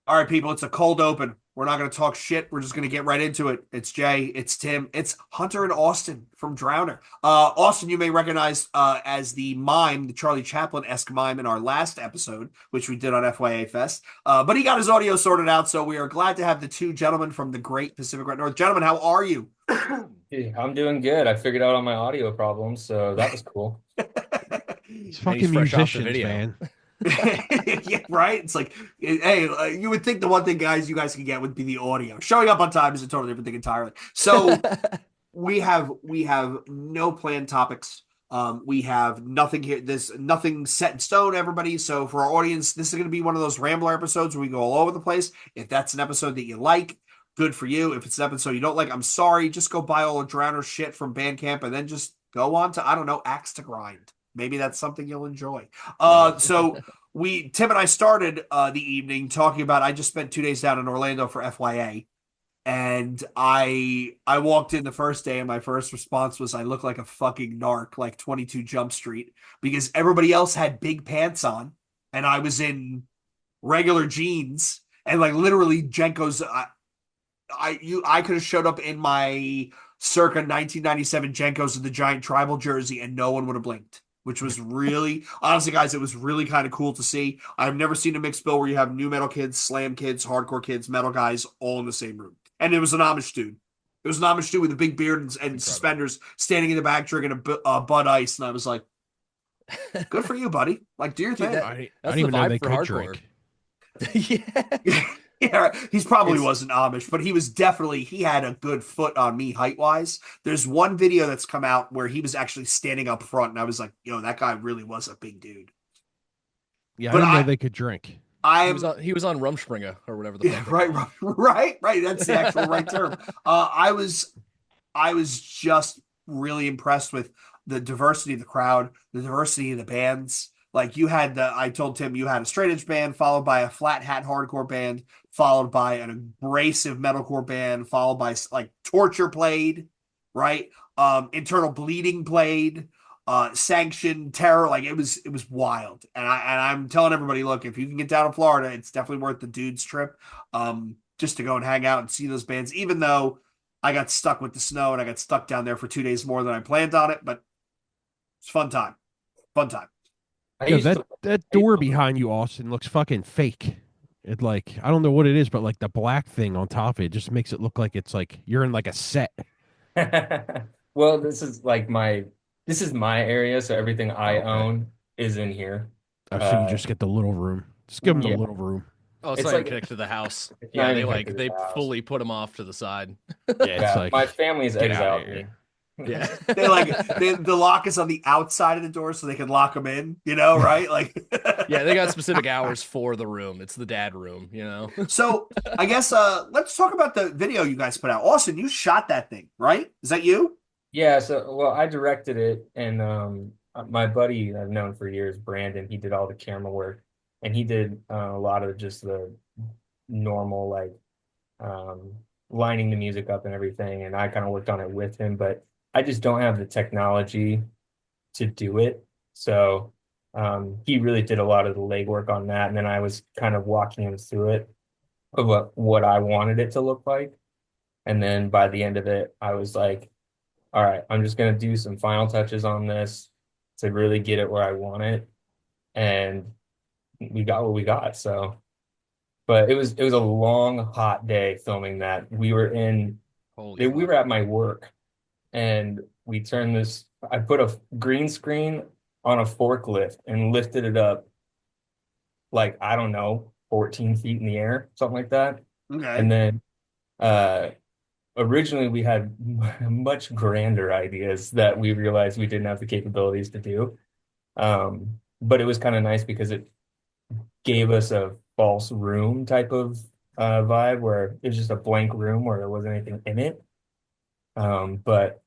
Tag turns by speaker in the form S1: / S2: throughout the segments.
S1: All right, people, it's a cold open. We're not going to talk shit. We're just going to get right into it. It's Jay, it's Tim, it's Hunter and Austin from Drowner. Austin, you may recognize as the mime, the Charlie Chaplin-esque mime in our last episode, which we did on FYA Fest. But he got his audio sorted out, so we are glad to have the two gentlemen from the great Pacific North. Gentlemen, how are you?
S2: Hey, I'm doing good. I figured out all my audio problems, so that was cool.
S3: It's
S4: And he's
S3: fucking
S4: fresh off the
S3: musicians,
S4: video.
S3: man.
S1: Yeah, right. It's like, hey, you would think the one thing, guys, you guys can get would be the audio. Showing up on time is a totally different thing entirely. So we have no planned topics. We have nothing here. There's nothing set in stone, everybody. So for our audience, this is going to be one of those rambler episodes where we go all over the place. If that's an episode that you like, good for you. If it's an episode you don't like, I'm sorry. Just go buy all the Drowner shit from Bandcamp and then just go on to, I don't know, Axe to Grind. Maybe that's something you'll enjoy.
S2: Nice.
S1: So Tim and I started the evening talking about, I just spent 2 days down in Orlando for FYA. And I walked in the first day and my first response was I look like a fucking narc, like 22 Jump Street, because everybody else had big pants on and I was in regular jeans and like literally Jenko's I could have showed up in my circa 1997 Jenkos of the giant tribal jersey and no one would have blinked, which was really, honestly, guys, it was really kind of cool to see. I've never seen a mixed bill where you have new metal kids, slam kids, hardcore kids, metal guys all in the same room. And it was an Amish dude. It was an Amish dude with a big beard and
S4: Incredible.
S1: suspenders standing in the back drinking a Bud Ice. And I was like, good for you, buddy. Like, do your
S4: Dude,
S1: thing.
S3: I
S4: that's
S3: didn't
S4: the
S3: even know
S4: vibe
S3: they
S4: for
S3: could
S4: hardcore.
S3: drink.
S4: Yeah.
S1: Yeah, he's probably
S2: It's
S1: wasn't Amish, but he was definitely, he had a good foot on me height wise. There's one video that's come out where he was actually standing up front, and I was like, yo, that guy really was a big dude.
S3: Yeah, I
S1: But
S3: didn't know they could drink.
S1: I'm
S4: He was on Rumspringa or whatever the
S1: yeah,
S4: fuck they
S1: right,
S4: call it.
S1: right, right, right. That's the actual right term. I was just really impressed with the diversity of the crowd, the diversity of the bands. Like you had I told Tim you had a straight edge band, followed by a flat hat hardcore band, followed by an abrasive metalcore band, followed by like Torture played, right? Internal Bleeding played, Sanction Terror, like it was wild. And I'm telling everybody, look, if you can get down to Florida, it's definitely worth the dude's trip. Just to go and hang out and see those bands, even though I got stuck with the snow and I got stuck down there for 2 days more than I planned on it, but it's fun time. Fun time.
S2: I
S3: Yo,
S2: used
S3: that
S2: to
S3: that
S2: I used
S3: door
S2: to
S3: behind you, Austin, looks fucking fake. It like I don't know what it is, but like the black thing on top of it just makes it look like it's like you're in like a set.
S2: Well, this is my area, so everything
S3: Oh,
S2: I
S3: okay.
S2: own is in here.
S3: Oh, so you
S2: Uh
S3: just get the little room. Just give them the
S2: yeah,
S3: little room.
S4: Oh, it's
S2: it's
S4: not even
S2: like
S4: connected to the house.
S2: it's not
S4: Yeah,
S2: even connected to
S4: they
S2: the house.
S4: fully put him off to the side.
S3: Yeah, it's
S2: Yeah, my
S3: like
S2: family's
S3: get out of
S2: exiled
S3: here.
S2: me.
S4: Yeah.
S1: They the lock is on the outside of the door so they can lock them in, right? Like
S4: Yeah, they got specific hours for the room. It's the dad room, you know?
S1: so I guess let's talk about the video you guys put out. Austin, you shot that thing, right? Is that you?
S2: Yeah, so well, I directed it, and my buddy I've known for years, Brandon, he did all the camera work, and he did a lot of just the normal like um, lining the music up and everything, and I kind of worked on it with him, but I just don't have the technology to do it, so he really did a lot of the legwork on that, and then I was kind of walking him through it of what I wanted it to look like, and then by the end of it, I was like, all right, I'm just gonna do some final touches on this to really get it where I want it. And we got what we got. So, but it was a long, hot day filming that.
S4: Holy
S2: We
S4: fuck.
S2: were at my work and we turned this, I put a green screen on a forklift and lifted it up like, I don't know, 14 feet in the air, something like that.
S1: Okay.
S2: And then uh originally we had much grander ideas that we realized we didn't have the capabilities to do. But it was kind of nice because it gave us a false room type of vibe where it was just a blank room where there wasn't anything in it. But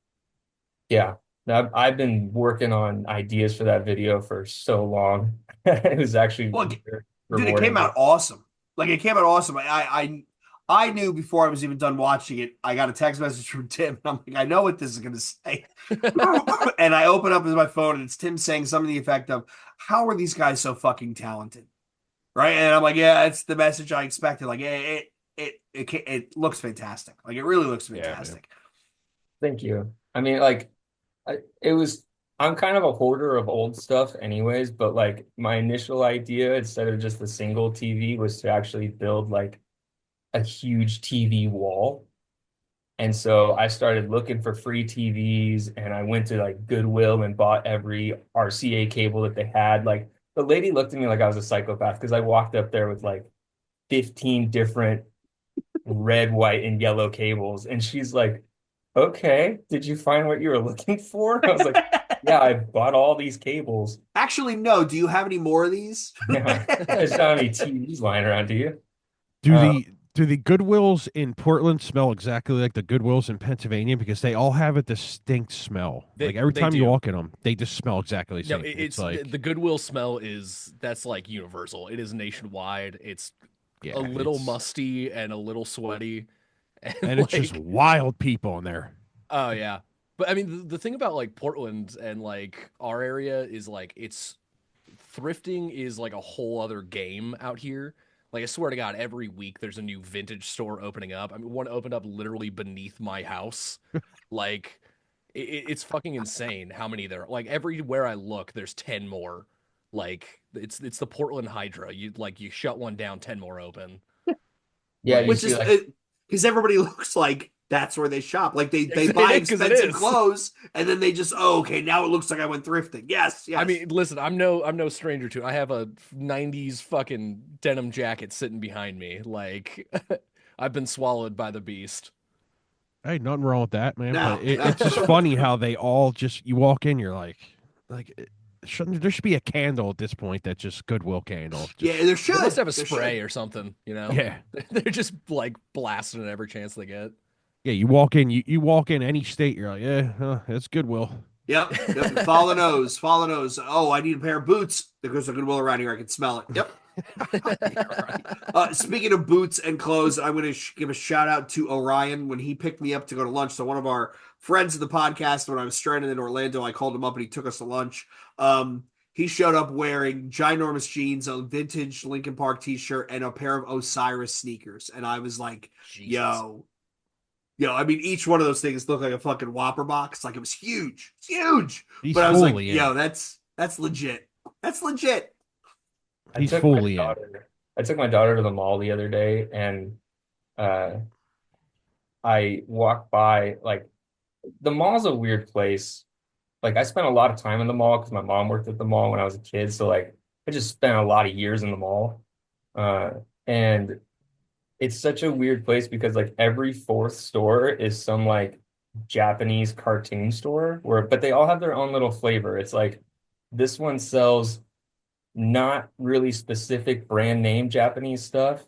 S2: yeah, I've been working on ideas for that video for so long. It was actually
S1: Well,
S2: very
S1: dude, it came
S2: rewarding.
S1: out awesome. Like it came out awesome. I knew before I was even done watching it. I got a text message from Tim, and I'm like, I know what this is going to say. And I open up my phone, and it's Tim saying something to the effect of, "How are these guys so fucking talented?" right? And I'm like, yeah, it's the message I expected. Like it looks fantastic. Like it really looks
S3: Yeah, man.
S1: fantastic.
S2: Thank you. I mean, like, it was. I'm kind of a hoarder of old stuff, anyways. But like, my initial idea, instead of just a single TV, was to actually build like a huge TV wall. And so I started looking for free TVs, and I went to like Goodwill and bought every RCA cable that they had. Like, the lady looked at me like I was a psychopath because I walked up there with like 15 different red, white, and yellow cables. And she's like, okay, did you find what you were looking for? I was like, yeah, I bought all these cables.
S1: Actually, no. Do you have any more of these?
S2: Yeah, there's not any TVs lying around, do you?
S3: Do
S2: Uh,
S3: the Goodwills in Portland smell exactly like the Goodwills in Pennsylvania? Because they all have a distinct smell. Like every
S4: They
S3: time you
S4: do.
S3: walk in them, they just smell exactly the
S4: No,
S3: same.
S4: it's
S3: like,
S4: the Goodwill smell that's like universal. It is nationwide. It's
S3: yeah,
S4: a little
S3: it's
S4: musty and a little sweaty, and
S3: and it's just
S4: like,
S3: wild people in there.
S4: oh yeah. But I mean, the thing about like Portland and like our area is like it's thrifting is like a whole other game out here. Like I swear to God, every week there's a new vintage store opening up. I mean, one opened up literally beneath my house. Like it's fucking insane how many there are. Like everywhere I look, there's 10 more. Like it's the Portland Hydra. You shut one down, 10 more open.
S2: yeah, you
S1: Which
S2: see
S1: is
S2: like
S1: because everybody looks like that's where they shop. Like they buy
S4: Because it
S1: expensive
S4: is.
S1: clothes and then they just okay, now it looks like I went thrifting. Yes, yes.
S4: I mean, listen, I'm no stranger to it. I have a 90s fucking denim jacket sitting behind me. Like I've been swallowed by the beast.
S3: Hey, nothing wrong with that, man. But
S1: no,
S3: it's just funny how they all just you walk in, you're like, shouldn't there should be a candle at this point that's just Goodwill candle? Just,
S1: yeah, there should.
S4: They must have a
S1: There
S4: spray
S1: should.
S4: or something, you know?
S3: yeah,
S4: They're just like blasting it every chance they get.
S3: yeah. You walk in, you walk in any state, you're like, yeah, it's Goodwill.
S1: Yep. Yep. Follow the nose. Follow the nose. Oh, I need a pair of boots. There's a Goodwill around here. I can smell it. Yep. Speaking of boots and clothes, I'm going to give a shout out to Orion when he picked me up to go to lunch. So one of our friends of the podcast, when I was stranded in Orlando, I called him up and he took us to lunch. He showed up wearing ginormous jeans, a vintage Lincoln Park t-shirt, and a pair of Osiris sneakers. And I was like,
S4: Jesus.
S1: yo, I mean, each one of those things looked like a fucking Whopper box. Like it was huge. It's huge.
S3: He's
S1: But I was like,
S3: fully in.
S1: yo, that's legit. That's legit.
S3: He's fully in.
S2: I took my daughter to the mall the other day, and uh, I walked by like the mall's a weird place. Like, I spent a lot of time in the mall because my mom worked at the mall when I was a kid. So like I just spent a lot of years in the mall. Uh, and it's such a weird place because like every fourth store is some like Japanese cartoon store but they all have their own little flavor. It's like this one sells not really specific brand name Japanese stuff.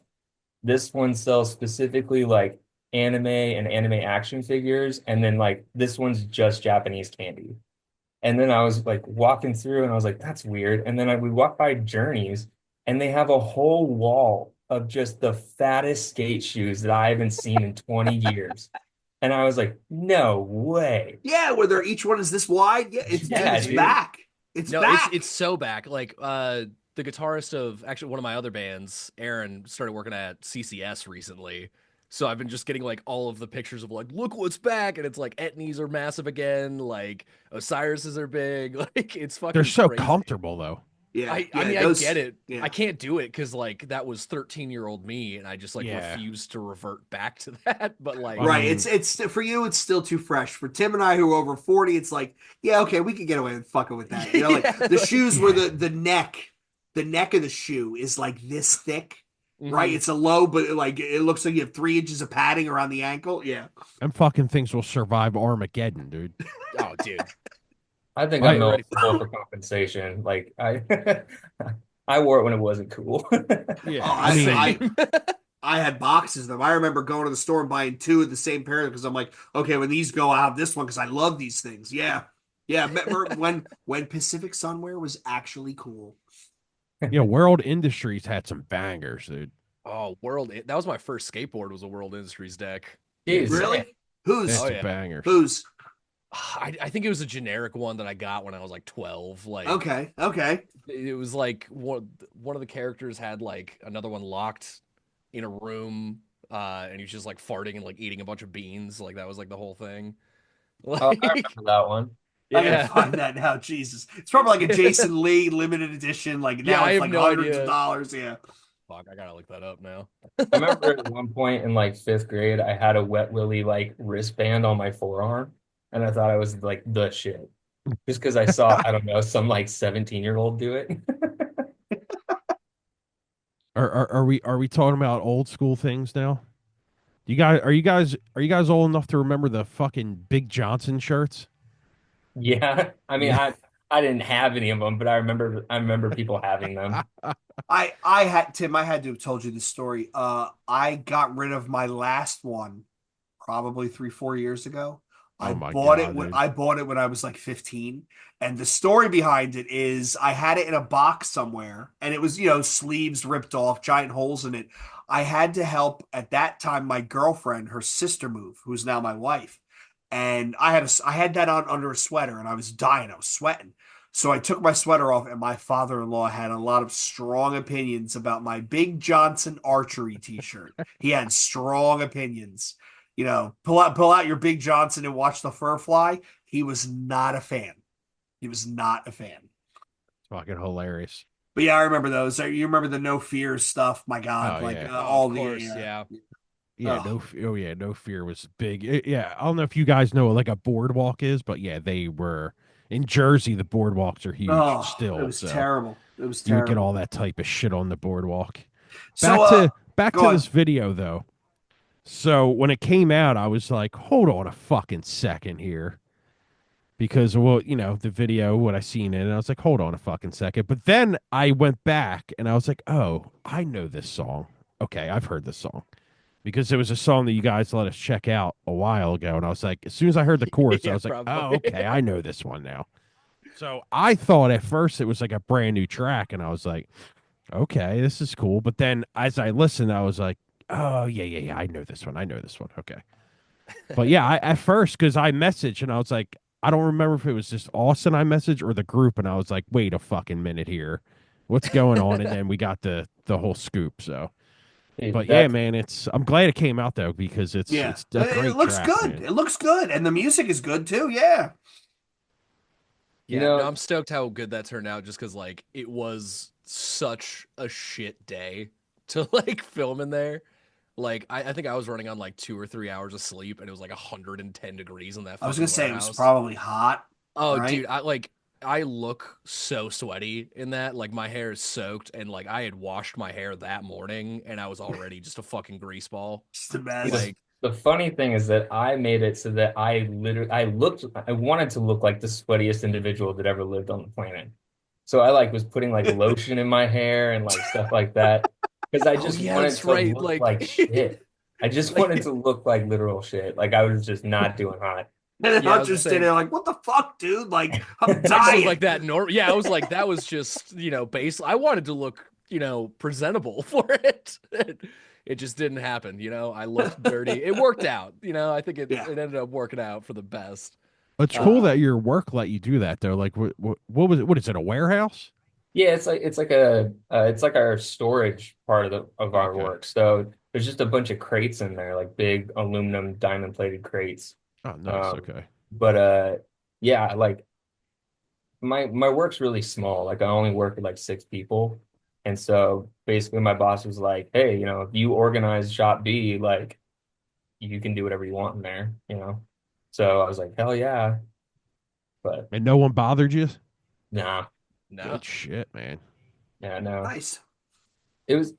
S2: This one sells specifically like anime and anime action figures, and then like this one's just Japanese candy. And then I was like walking through and I was like, that's weird. And then we walked by Journeys and they have a whole wall of just the fattest skate shoes that I haven't seen in 20 years. And I was like, no way.
S1: Yeah, where they're each one is this wide. Yeah, it's
S2: dude.
S1: back. It's
S4: No,
S1: back.
S4: it's so back. Like the guitarist of actually one of my other bands, Aaron, started working at CCS recently. So I've been just getting like all of the pictures of like, look what's back, and it's like Etnies are massive again, like Osiris's are big, like it's fucking
S3: They're so
S4: crazy.
S3: comfortable though.
S1: Yeah,
S4: I mean,
S1: those,
S4: I get it.
S1: Yeah.
S4: I can't do it because like that was 13-year-old me, and I just like
S3: Yeah.
S4: refused to revert back to that. But like,
S1: Right.
S3: mean-
S1: It's for you, it's still too fresh. For Tim and I who are over 40, it's like, yeah, okay, we could get away with fucking with that. You know, like
S4: Yeah,
S1: the
S4: like-
S1: shoes where the neck of the shoe is like this thick. Right,
S4: mhm.
S1: it's a low, but like it looks like you have 3 inches of padding around the ankle. Yeah,
S3: Them fucking things will survive Armageddon, dude.
S4: Oh, dude.
S2: I think
S3: Right.
S2: I'm eligible for compensation. Like I wore it when it wasn't cool.
S3: Yeah,
S1: Oh,
S3: I mean,
S4: Same.
S1: I had boxes of them. I remember going to the store and buying 2 of the same pair because I'm like, okay, when these go, I'll have this one because I love these things. Yeah, yeah. Remember when Pacific Sunwear was actually cool?
S3: World Industries had some bangers, dude.
S4: Oh, that was my first skateboard. Was a World Industries deck.
S2: Jeez.
S1: Really?
S3: They
S1: Who's?
S3: had
S4: Oh,
S3: some
S4: yeah.
S3: bangers.
S1: Who's?
S4: I think it was a generic one that I got when I was like 12. Like
S1: Okay, okay.
S4: it was like one of the characters had like another one locked in a room, and he was just like farting and like eating a bunch of beans. Like that was like the whole thing.
S2: Oh, I
S4: Like
S2: remember that one.
S1: I gotta
S4: yeah.
S1: find that now. Jesus, it's probably like a Jason Lee limited edition. Like
S4: Yeah,
S1: now
S4: I
S1: it's
S4: have
S1: like
S4: no
S1: hundreds of
S4: idea.
S1: dollars. Yeah.
S4: Fuck, I gotta look that up now.
S2: I remember at one point in like fifth grade, I had a Wet Willy like wristband on my forearm, and I thought I was like the shit. Just because I saw, I don't know, some like 17-year-old do it.
S3: Are we talking about old school things now? You guys old enough to remember the fucking Big Johnson shirts?
S2: Yeah. I mean,
S3: Yeah.
S2: I didn't have any of them, but I remember people having them.
S1: I had Tim. I had to have told you this story. I got rid of my last one probably 3 4 years ago.
S3: Oh my God, dude.
S1: I bought it when I was like 15. And the story behind it is I had it in a box somewhere and it was, sleeves ripped off, giant holes in it. I had to help at that time my girlfriend, her sister move, who's now my wife. And I had that on under a sweater and I was dying. I was sweating. So I took my sweater off and my father-in-law had a lot of strong opinions about my Big Johnson archery t-shirt. He had strong opinions. Pull out your Big Johnson and watch the fur fly. He was not a fan. He was not a fan.
S3: Fucking hilarious.
S1: But yeah, I remember those. You remember the No Fear stuff? My God,
S3: Oh
S1: like
S3: yeah.
S4: Oh, of
S1: all
S4: course, yeah.
S3: Yeah,
S1: oh,
S3: oh yeah, no fear was big. Yeah, I don't know if you guys know what like a boardwalk is, but yeah, they were in Jersey. The boardwalks are huge
S1: it
S3: still,
S1: was
S3: so
S1: terrible. It was
S3: you would get all
S1: terrible.
S3: that type of shit on the boardwalk.
S1: So
S3: Back to back
S1: go
S3: to
S1: on.
S3: this video though. So when it came out, I was like, hold on a fucking second here. Because well, the video, what I seen in it, I was like, hold on a fucking second. But then I went back and I was like, oh, I know this song. Okay, I've heard this song. Because it was a song that you guys let us check out a while ago. And I was like, as soon as I heard the chorus, I
S4: Yeah,
S3: was like, oh,
S4: probably.
S3: okay, I know this one now. So I thought at first it was like a brand new track, and I was like, okay, this is cool. But then as I listened, I was like, oh yeah, yeah, yeah, I know this one. I know this one. Okay. But yeah, at first, because I messaged and I was like, I don't remember if it was just Austin I messaged or the group, and I was like, wait a fucking minute here. What's going on? And then we got the whole scoop. So
S2: Dude,
S3: but yeah,
S2: that's
S3: man, I'm glad it came out though because it's
S1: Yeah,
S3: it's a
S1: it
S3: great
S1: looks
S3: track,
S1: good.
S3: man.
S1: It looks good, and the music is good too. Yeah.
S2: you
S4: Yeah, no,
S2: know,
S4: I'm stoked how good that turned out just because like it was such a shit day to like film in there. Like I think I was running on like 2 or 3 hours of sleep and it was like 110 degrees in that
S1: I was gonna
S4: fucking
S1: say it was
S4: warehouse.
S1: probably hot,
S4: Oh,
S1: right?
S4: dude, I look so sweaty in that. Like my hair is soaked and like I had washed my hair that morning and I was already just a fucking grease ball.
S1: Just a
S2: see, the
S1: mess.
S4: Like
S2: the funny thing is that I made it so that I wanted to look like the sweatiest individual that ever lived on the planet. So I like was putting like lotion in my hair and like stuff like that because I
S4: oh
S2: just
S4: yeah,
S2: wanted
S4: that's
S2: to
S4: right.
S2: look like shit. I just wanted to look like literal shit. Like I was just not doing hot.
S1: And then
S4: Yeah, I
S1: I'm
S4: was gonna
S1: just sitting
S4: say
S1: there like, what the fuck, dude? Like, I'm
S4: I just look like
S1: dying.
S4: that normal. Yeah, I was like, that was just, base. I wanted to look, presentable for it. It just didn't happen. I looked dirty. It worked out. I think it,
S1: Yeah.
S4: it ended up working out for the best.
S3: It's cool
S4: Uh,
S3: that your work let you do that though. Like, what was it? What is it? A warehouse?
S2: Yeah, it's like our storage part of our
S3: Okay.
S2: work. So there's just a bunch of crates in there, like big aluminum diamond plated crates.
S3: Oh, nice.
S2: Um,
S3: Okay.
S2: but yeah, like my work's really small. Like I only work with like 6 people. And so basically my boss was like, hey, if you organize shop B, like you can do whatever you want in there. So I was like, hell yeah. But
S3: And no one bothered you?
S2: nah,
S4: no.
S3: Good shit, man.
S2: yeah, no.
S1: Nice.
S2: It was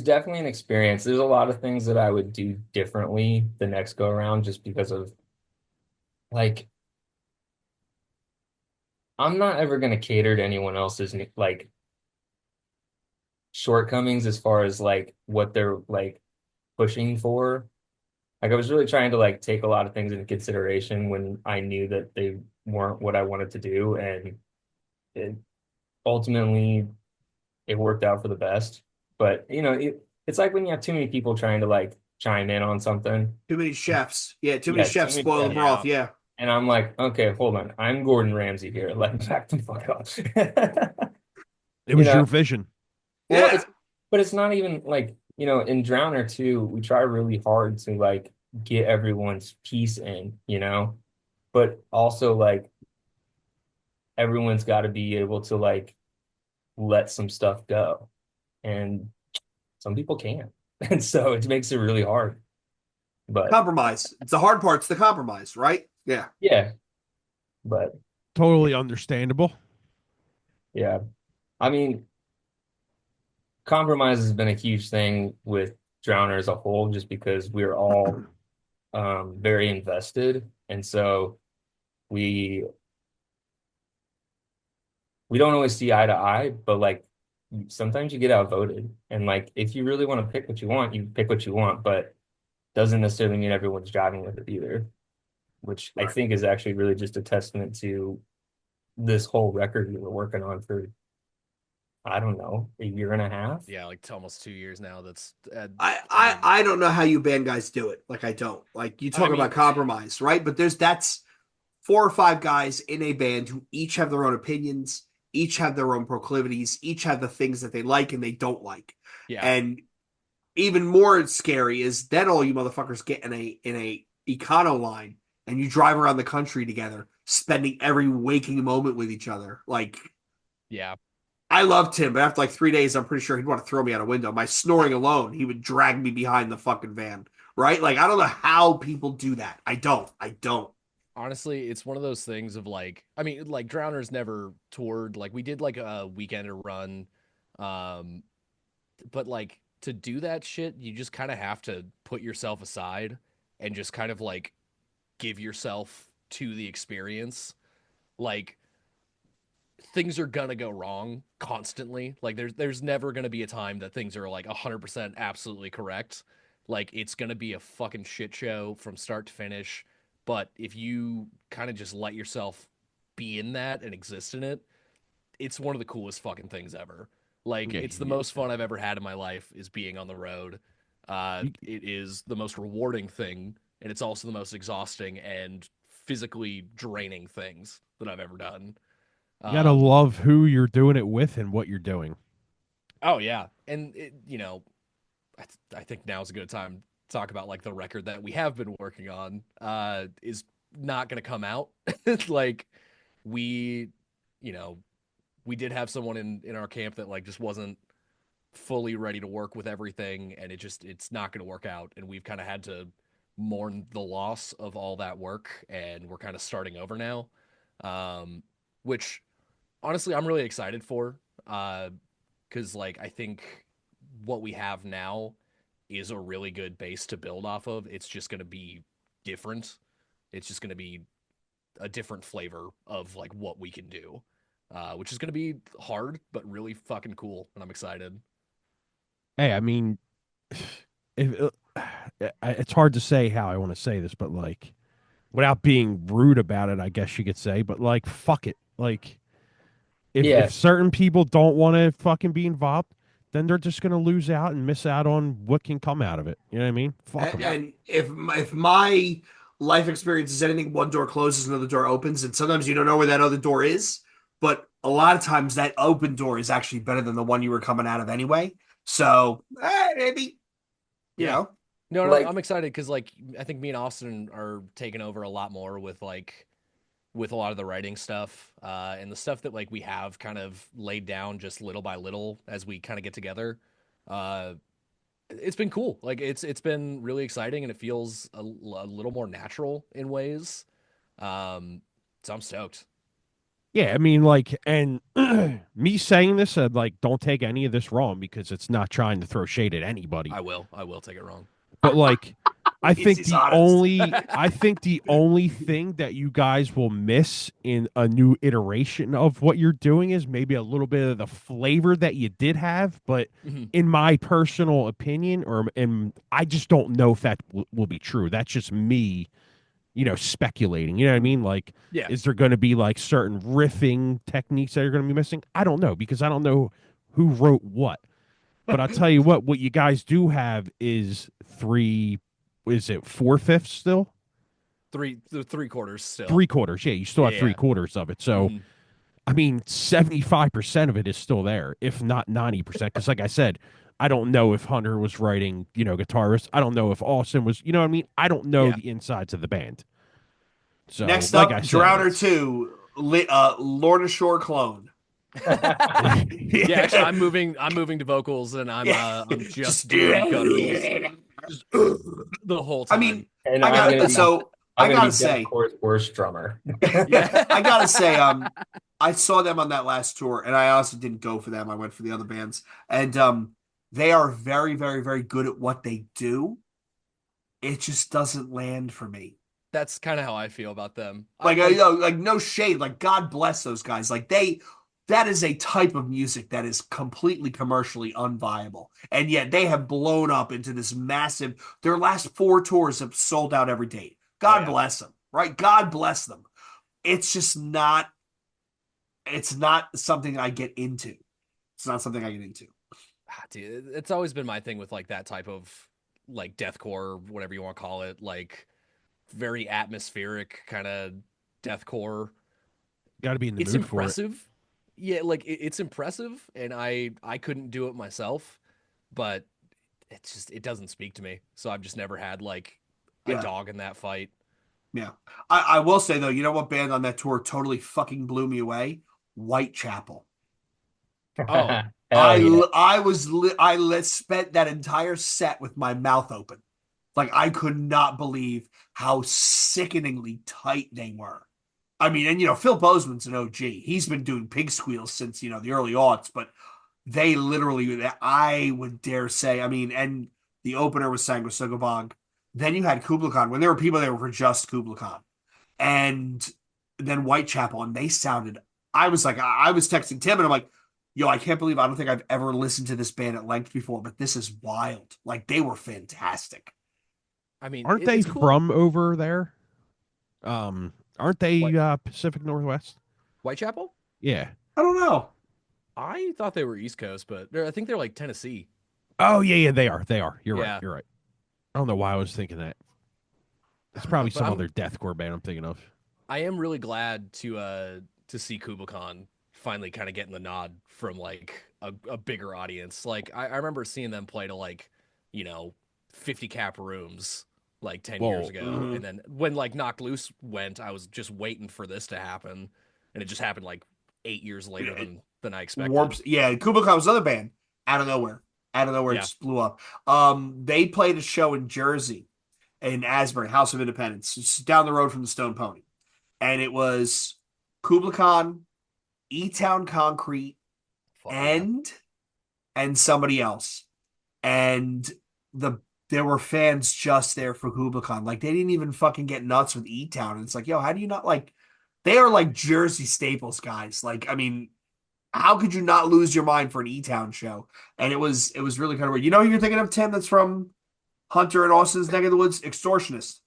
S2: definitely an experience. There's a lot of things that I would do differently the next go around just because of like I'm not ever going to cater to anyone else's like shortcomings as far as like what they're like pushing for. Like I was really trying to like take a lot of things into consideration when I knew that they weren't what I wanted to do, and it ultimately it worked out for the best. But it's like when you have too many people trying to like chime in on something.
S1: Too many chefs. Yeah, too many
S2: Yeah, too
S1: chefs
S2: many
S1: spoil the
S2: chefs.
S1: broth.
S4: Yeah.
S1: Yeah.
S2: And I'm like, okay, hold on. I'm Gordon Ramsay here. Let me back the fuck up.
S3: It
S2: You
S3: was
S2: know,
S3: your vision.
S2: well,
S1: Yeah.
S2: but it's not even like, in Drowner too, we try really hard to like get everyone's piece in, but also like everyone's got to be able to like let some stuff go. And some people can't. And so it makes it really hard. But
S1: Compromise. It's the hard part's the compromise, right? Yeah.
S2: yeah, but
S3: Totally understandable.
S2: yeah. I mean, compromise has been a huge thing with Drowner as a whole, just because we're all very invested. And so we we don't always see eye to eye, but like sometimes you get outvoted. And like if you really want to pick what you want, you pick what you want, but doesn't necessarily mean everyone's jiving with it either, which I
S1: Right.
S2: think is actually really just a testament to this whole record we were working on for, I don't know, a year and a half.
S4: Yeah, like almost 2 years now. That's
S1: I,
S4: I
S1: I
S4: mean,
S1: I don't know how you band guys do it. Like I don't. Like you
S4: I
S1: talk about
S4: mean,
S1: compromise, right? But that's 4 or 5 guys in a band who each have their own opinions, each have their own proclivities, each have the things that they like and they don't like.
S4: yeah,
S1: And even more scary is then all you motherfuckers get in a econo line and you drive around the country together, spending every waking moment with each other. Like
S4: yeah.
S1: I loved him, but after like 3 days, I'm pretty sure he'd want to throw me out a window. My snoring alone, he would drag me behind the fucking van. Right? Like I don't know how people do that. I don't. I don't.
S4: Honestly, it's one of those things of like, I mean, like Drowners never toured. Like we did like a weekender run, um, but like to do that shit, you just kind of have to put yourself aside and just kind of like give yourself to the experience. Like things are gonna go wrong constantly. Like there's never gonna be a time that things are like 100% absolutely correct. Like it's gonna be a fucking shit show from start to finish. But if you kind of just let yourself be in that and exist in it, it's one of the coolest fucking things ever. Like
S3: Yeah,
S4: it's the most fun I've ever had in my life is being on the road.
S3: you,
S4: It is the most rewarding thing, and it's also the most exhausting and physically draining things that I've ever done.
S3: you gotta
S4: Um,
S3: love who you're doing it with and what you're doing.
S4: Oh yeah, and I think now is a good time to talk about like the record that we have been working on. Is not going to come out. Like we, you know, we did have someone in our camp that like just wasn't fully ready to work with everything, and it's not going to work out. And we've kind of had to mourn the loss of all that work, and we're kind of starting over now. Which honestly I'm really excited for. Because like I think what we have now is a really good base to build off of. It's just going to be different. It's just going to be a different flavor of like what we can do, which is going to be hard but really fucking cool, and I'm excited.
S3: Hey, I mean, if, it's hard to say how I want to say this, but like, without being rude about it, I guess you could say, but like, fuck it. Like, if
S2: Yeah,
S3: certain people don't want to fucking be involved, then they're just gonna lose out and miss out on what can come out of it. You know what I mean? Fuck them.
S4: Yeah,
S1: And if my life experience is anything, one door closes, another door opens, and sometimes you don't know where that other door is. But a lot of times, that open door is actually better than the one you were coming out of anyway. So maybe you
S4: yeah.
S1: know,
S4: No,
S2: like
S4: I'm excited because like I think me and Austin are taking over a lot more with a lot of the writing stuff, and the stuff that like we have kind of laid down just little by little as we kind of get together. Uh, it's been cool. Like it's been really exciting, and it feels a little more natural in ways. So I'm stoked.
S3: Yeah, I mean, like, and me saying this, like, don't take any of this wrong because it's not trying to throw shade at anybody.
S4: I will take it wrong.
S3: But like,
S1: he's honest.
S3: I think the only thing that you guys will miss in a new iteration of what you're doing is maybe a little bit of the flavor that you did have. But
S4: Mhm.
S3: in my personal opinion, and I just don't know if that will be true. That's just me, speculating. You know what I mean? Like,
S4: Yeah,
S3: is there going to be like certain riffing techniques that are going to be missing? I don't know because I don't know who wrote what. But I'll tell you what you guys do have is three. Is it 4/5 still?
S4: The 3/4 still.
S3: 3/4. Yeah, you still have
S4: Yeah.
S3: 3/4 of it. So
S4: Mhm.
S3: I mean, 75% of it is still there, if not 90%. Because, like I said, I don't know if Hunter was writing, guitarist. I don't know if Austin was, you know what I mean? I don't know
S4: Yeah.
S3: the insides of the band. So,
S1: Next
S3: like
S1: up,
S3: I said,
S1: Drowner
S3: it's
S1: 2, Lorna Shore clone.
S4: Yeah, actually, I'm moving to vocals, and I'm
S1: Yeah.
S4: I'm just
S1: Just
S4: doing gutturals just the whole
S1: I
S4: time.
S1: mean,
S2: And
S1: I got so
S2: I'm
S1: I
S2: gonna
S1: gotta
S2: be
S1: say,
S2: Deathcore's worst drummer.
S4: Yeah.
S1: I gotta say, I saw them on that last tour, and I honestly didn't go for them. I went for the other bands, and they are very, very, very good at what they do. It just doesn't land for me.
S4: That's kind of how I feel about them. I
S1: Like,
S4: like
S1: like no shade. Like, God bless those guys. Like that is a type of music that is completely commercially unviable, and yet they have blown up into this massive. Their last 4 tours have sold out every date.
S4: oh
S1: God
S4: yeah.
S1: bless them. Right? God bless them. It's just not. It's not something I get into. It's not something I get into.
S4: Dude, it's always been my thing with like that type of like deathcore, whatever you want to call it, like very atmospheric kind of deathcore.
S3: got to be in the
S4: It's
S3: mood for it.
S4: impressive. Yeah, like it's impressive, and I couldn't do it myself, but it doesn't speak to me. So I've just never had like a
S1: Yeah,
S4: dog in that fight.
S1: yeah. I will say though, you know what band on that tour totally fucking blew me away? Whitechapel.
S4: Oh,
S2: Hell yeah.
S1: I spent that entire set with my mouth open. Like I could not believe how sickeningly tight they were. I mean, and Phil Bozeman's an OG. He's been doing pig squeals since the early aughts, but they literally, I would dare say, I mean, and the opener was Sanguisugabog. Then you had Kubla Khan when there were people that were for just Kubla Khan, and then Whitechapel, and they sounded. I was texting Tim, and I'm like, "Yo, I can't believe I don't think I've ever listened to this band at length before, but this is wild. Like they were fantastic."
S4: I mean,
S3: Aren't they
S4: it's cool.
S3: from over there? Aren't they
S4: What,
S3: Pacific Northwest?
S4: Whitechapel?
S3: Yeah.
S1: I don't know.
S4: I thought they were East Coast, but I think they're like Tennessee.
S3: Oh, yeah, yeah, they are. They are. You're right.
S4: Yeah,
S3: You're right. I don't know why I was thinking that. It's probably
S4: but
S3: some other deathcore band I'm thinking of.
S4: I am really glad to see Kubla Khan finally kind of getting the nod from like a bigger audience. Like I remember seeing them play to like, you know, 50 cap rooms like 10 years
S3: Well,
S4: ago. And then when like Knocked Loose went, I was just waiting for this to happen. And it just happened like 8 years later than I expected.
S1: Warps. Yeah, Kubla Khan was another band out of nowhere. Out of nowhere, it
S4: Yeah.
S1: just blew up. They played a show in Jersey, in Asbury, House of Independence, it's down the road from the Stone Pony, and it was Kubla Khan, E Town Concrete,
S4: Fuck yeah.
S1: and somebody else, and there were fans just there for Kubla Khan. Like they didn't even fucking get nuts with E Town. And it's like, yo, how do you not like? They are like Jersey staples, guys. Like, I mean, how could you not lose your mind for an E Town show? And it was really kind of weird. You know who you're thinking of, Tim? That's from Hunter and Austin's neck of the woods, Extortionist.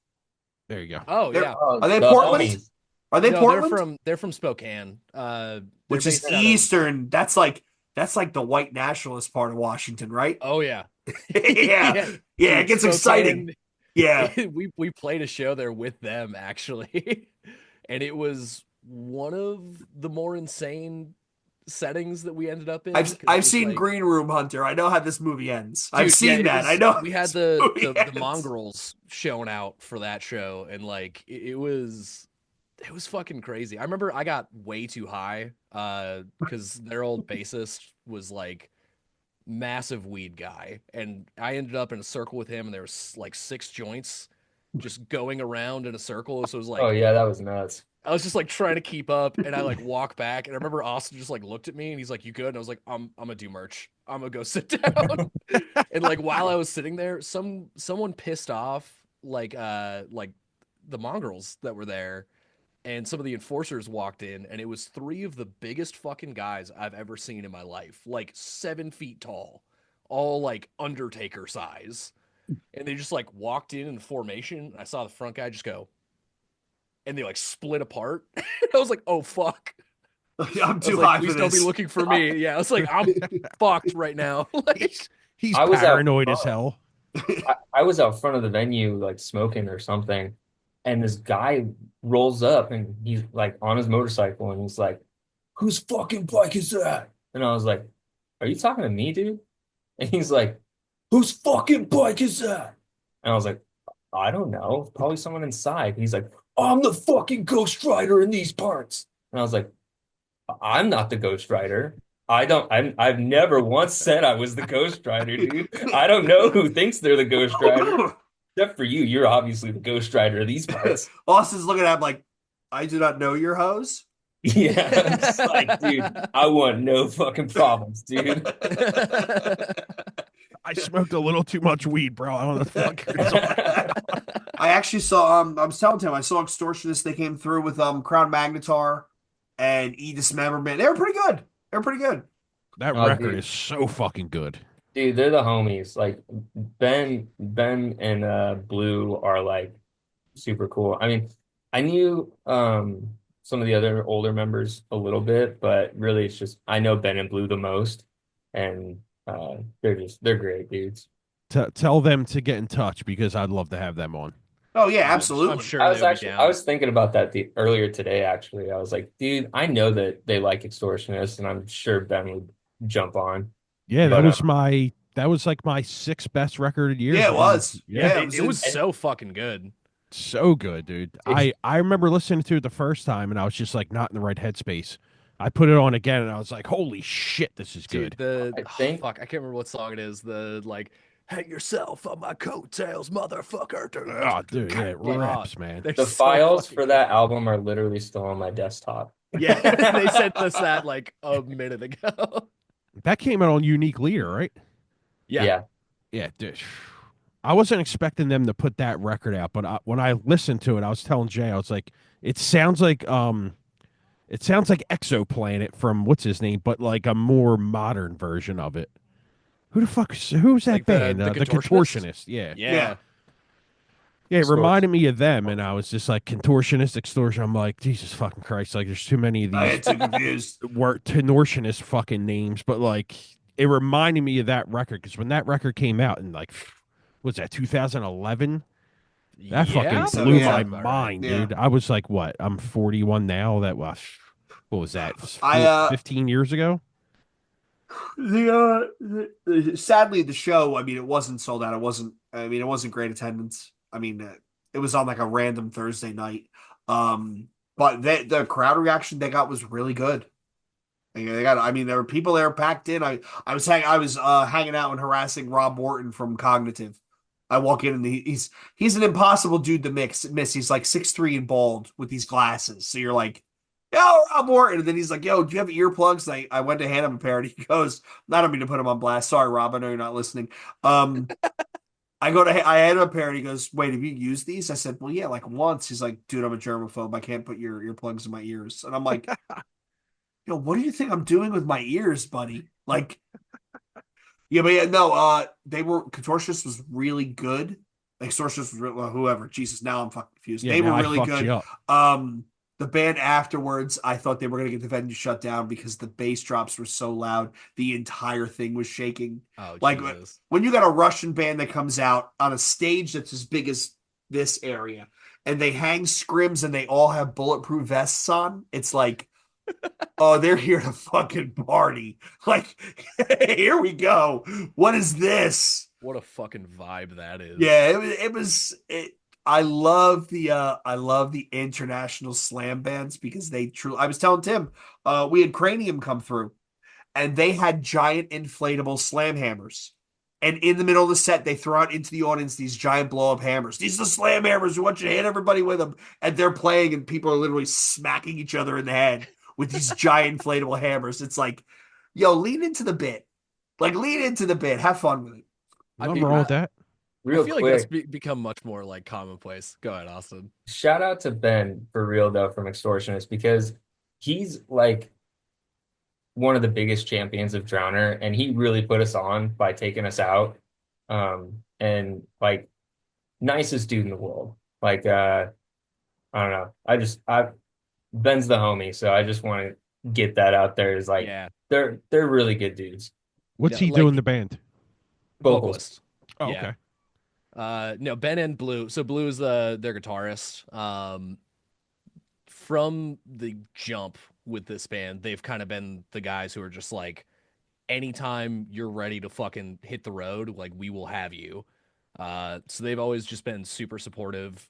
S3: there you go.
S4: Oh yeah.
S1: Are they
S2: The
S1: Portland?
S2: homies.
S1: Are they
S4: No,
S1: Portland?
S4: they're from Spokane. They're
S1: Which is
S4: based out of-
S1: Eastern. That's like the white nationalist part of Washington, right?
S4: Oh yeah.
S1: Yeah. Yeah, it gets exciting.
S4: Spokane,
S1: Yeah.
S4: we played a show there with them actually, and it was one of the more insane settings that we ended up in. 'Cause it
S1: I've
S4: was
S1: seen
S4: like,
S1: Green Room Hunter. I know how this movie ends. I've
S4: dude, yeah,
S1: seen
S4: it
S1: that.
S4: was.
S1: I know.
S4: We had
S1: how this movie
S4: the
S1: ends.
S4: mongrels showing out for that show, and like it was fucking crazy. I remember I got way too high, because their old bassist was like massive weed guy, and I ended up in a circle with him, and there was like 6 joints just going around in a circle. So it was
S2: Oh
S4: like
S2: yeah, that was nuts.
S4: I was just like trying to keep up, and I like walk back, and I remember Austin just like looked at me, and he's like, "You good?" And I was like, I'm gonna do merch. I'm gonna go sit down." And like while I was sitting there, someone pissed off like the mongrels that were there, and some of the enforcers walked in, and it was 3 of the biggest fucking guys I've ever seen in my life, like 7 feet tall, all like Undertaker size. And they just like walked in formation. I saw the front guy just go, and they like split apart. I was like, oh fuck.
S1: I'm
S4: I was
S1: too
S4: like,
S1: high for
S4: please don't be
S1: this.
S4: looking for me. Yeah, I was like, I'm fucked right now. Like,
S3: He's
S2: I was out
S3: paranoid as
S2: front.
S3: hell.
S2: I was out front of the venue like smoking or something, and this guy rolls up and he's like on his motorcycle and he's like, "Whose fucking bike is that?" And I was like, "Are you talking to me, dude?" And he's like, "Whose fucking bike is that?" And I was like, "I don't know, probably someone inside." He's like, "I'm the fucking Ghost Rider in these parts." And I was like, "I'm not the Ghost Rider. I've never once said I was the Ghost Rider, dude. I don't know who thinks they're the Ghost Rider. Except for you, you're obviously the Ghost Rider of these parts."
S1: Austin's looking at him like, I do not know your hose.
S2: Yeah, I'm just like, dude, I want no fucking problems, dude.
S3: I smoked a little too much weed, bro. I don't know what the fuck you're talking about.
S1: I actually saw I was telling him I saw Extortionist. They came through with Crown Magnetar and E Dismemberment. They were pretty good. They were pretty good.
S3: That
S2: Oh,
S3: record
S2: dude,
S3: is so fucking good.
S2: dude, they're the homies. Like Ben and Blue are like super cool. I mean, I knew some of the other older members a little bit, but really it's just I know Ben and Blue the most, and they're great dudes.
S3: Tell them to get in touch because I'd love to have them on.
S1: Oh yeah,
S4: I'm
S1: absolutely.
S4: sure they would be
S2: I
S4: down.
S2: was thinking about that earlier today actually. I was like, dude, I know that they like Extortionists, and I'm sure Ben would jump on.
S3: Yeah,
S2: But
S3: that was like my sixth best record of the year.
S1: Yeah, it was.
S3: Yeah,
S1: Yeah, it
S4: It,
S1: was
S4: it was
S1: in.
S2: and
S4: so fucking good.
S3: so good, dude. I remember listening to it the first time and I was just like not in the right headspace. I put it on again and I was like, holy shit, this is
S4: Dude,
S3: good.
S2: I think
S4: fuck, I can't remember what song it is. The like, hang yourself on my coattails, motherfucker.
S3: Oh, dude, yeah, it
S4: God,
S3: rips, man.
S4: they're
S2: the
S4: so
S2: files
S4: fucking
S2: for
S4: good.
S2: that album are literally still on my desktop.
S4: Yeah, they sent us that like a minute ago.
S3: That came out on Unique Leader, right?
S4: Yeah,
S2: Yeah.
S3: Yeah, dude. I wasn't expecting them to put that record out, but when I listened to it, I was telling Jay, I was like, it sounds like Exoplanet from what's his name, but like a more modern version of it. Who's that
S4: like the
S3: band?
S4: the
S3: The
S4: contortionist.
S3: Contortionist. Yeah.
S4: Yeah,
S1: Yeah.
S3: Yeah, it
S2: Extortion.
S3: reminded me of them, and I was just like contortionist, extortion. I'm like, Jesus fucking Christ! Like, there's too many of
S1: I
S3: these
S1: get too confused.
S3: word contortionist fucking names, but like, it reminded me of that record because when that record came out in like, was that 2011? That
S1: I
S4: yeah.
S3: fucking
S1: think so.
S3: blew
S4: That
S1: Yeah.
S3: my
S4: sounds about right.
S3: mind,
S1: Yeah.
S3: dude. I was like, what? I'm 41 now. That was, what was that?
S1: I
S3: 15 years ago?
S1: sadly the show, I mean, it wasn't sold out. It wasn't, I mean, it wasn't great attendance. I mean, it was on like a random Thursday night. But the crowd reaction they got was really good. They got, I mean, there were people there packed in. I was hanging out and harassing Rob Morton from Cognitive. I walk in and he's an impossible dude to miss. He's like 6'3" and bald with these glasses. So you're like, yo, Rob Morton. And then he's like, yo, do you have earplugs? And I went to hand him a pair and he goes, I don't mean to put him on blast. Sorry, Rob. I know you're not listening. Um, I had him a pair and he goes, wait, have you used these? I said, well, yeah, like once. He's like, dude, I'm a germaphobe. I can't put your earplugs in my ears. And I'm like, yo, what do you think I'm doing with my ears, buddy? Like, yeah, but yeah, no, they were Contortionist was really good. Like Extortionist was well, whoever. Jesus, now I'm fucking confused.
S3: Yeah,
S1: They were
S3: now I
S1: really
S3: fucked you
S1: good.
S3: up.
S1: The band afterwards, I thought they were gonna get the venue shut down because the bass drops were so loud, the entire thing was shaking.
S4: Oh
S1: Like
S4: Jesus.
S1: when you got a Russian band that comes out on a stage that's as big as this area, and they hang scrims and they all have bulletproof vests on, it's like, oh, they're here to fucking party. Like, here we go. What is this?
S4: What a fucking vibe that is.
S1: Yeah, I love the international slam bands because they truly I was telling Tim, we had Cranium come through and they had giant inflatable slam hammers. And in the middle of the set, they throw out into the audience these giant blow up hammers. These are the slam hammers. We want you to hit everybody with them. And they're playing, and people are literally smacking each other in the head with these giant inflatable hammers. It's like, yo, lean into the bit. Like, lean into the bit. Have fun with it.
S4: I
S3: Nothing
S4: mean,
S3: wrong with that.
S4: I
S2: Real
S4: feel like that's
S2: quick,
S4: become much more like commonplace. Go ahead, Austin.
S2: shout out to Ben for real though from Extortionist because he's like one of the biggest champions of Drowner, and he really put us on by taking us out. And like nicest dude in the world. Like I don't know. I Ben's the homie, so I just want to get that out there is like
S4: Yeah.
S2: they're really good dudes.
S3: What's
S4: No,
S3: he
S4: like
S3: doing in the band?
S2: Vocals.
S4: vocalist.
S3: Oh,
S4: Yeah.
S3: okay.
S4: No, Ben and Blue. So Blue is their guitarist. From the jump with this band, they've kind of been the guys who are just like, anytime you're ready to fucking hit the road, like we will have you. So they've always just been super supportive,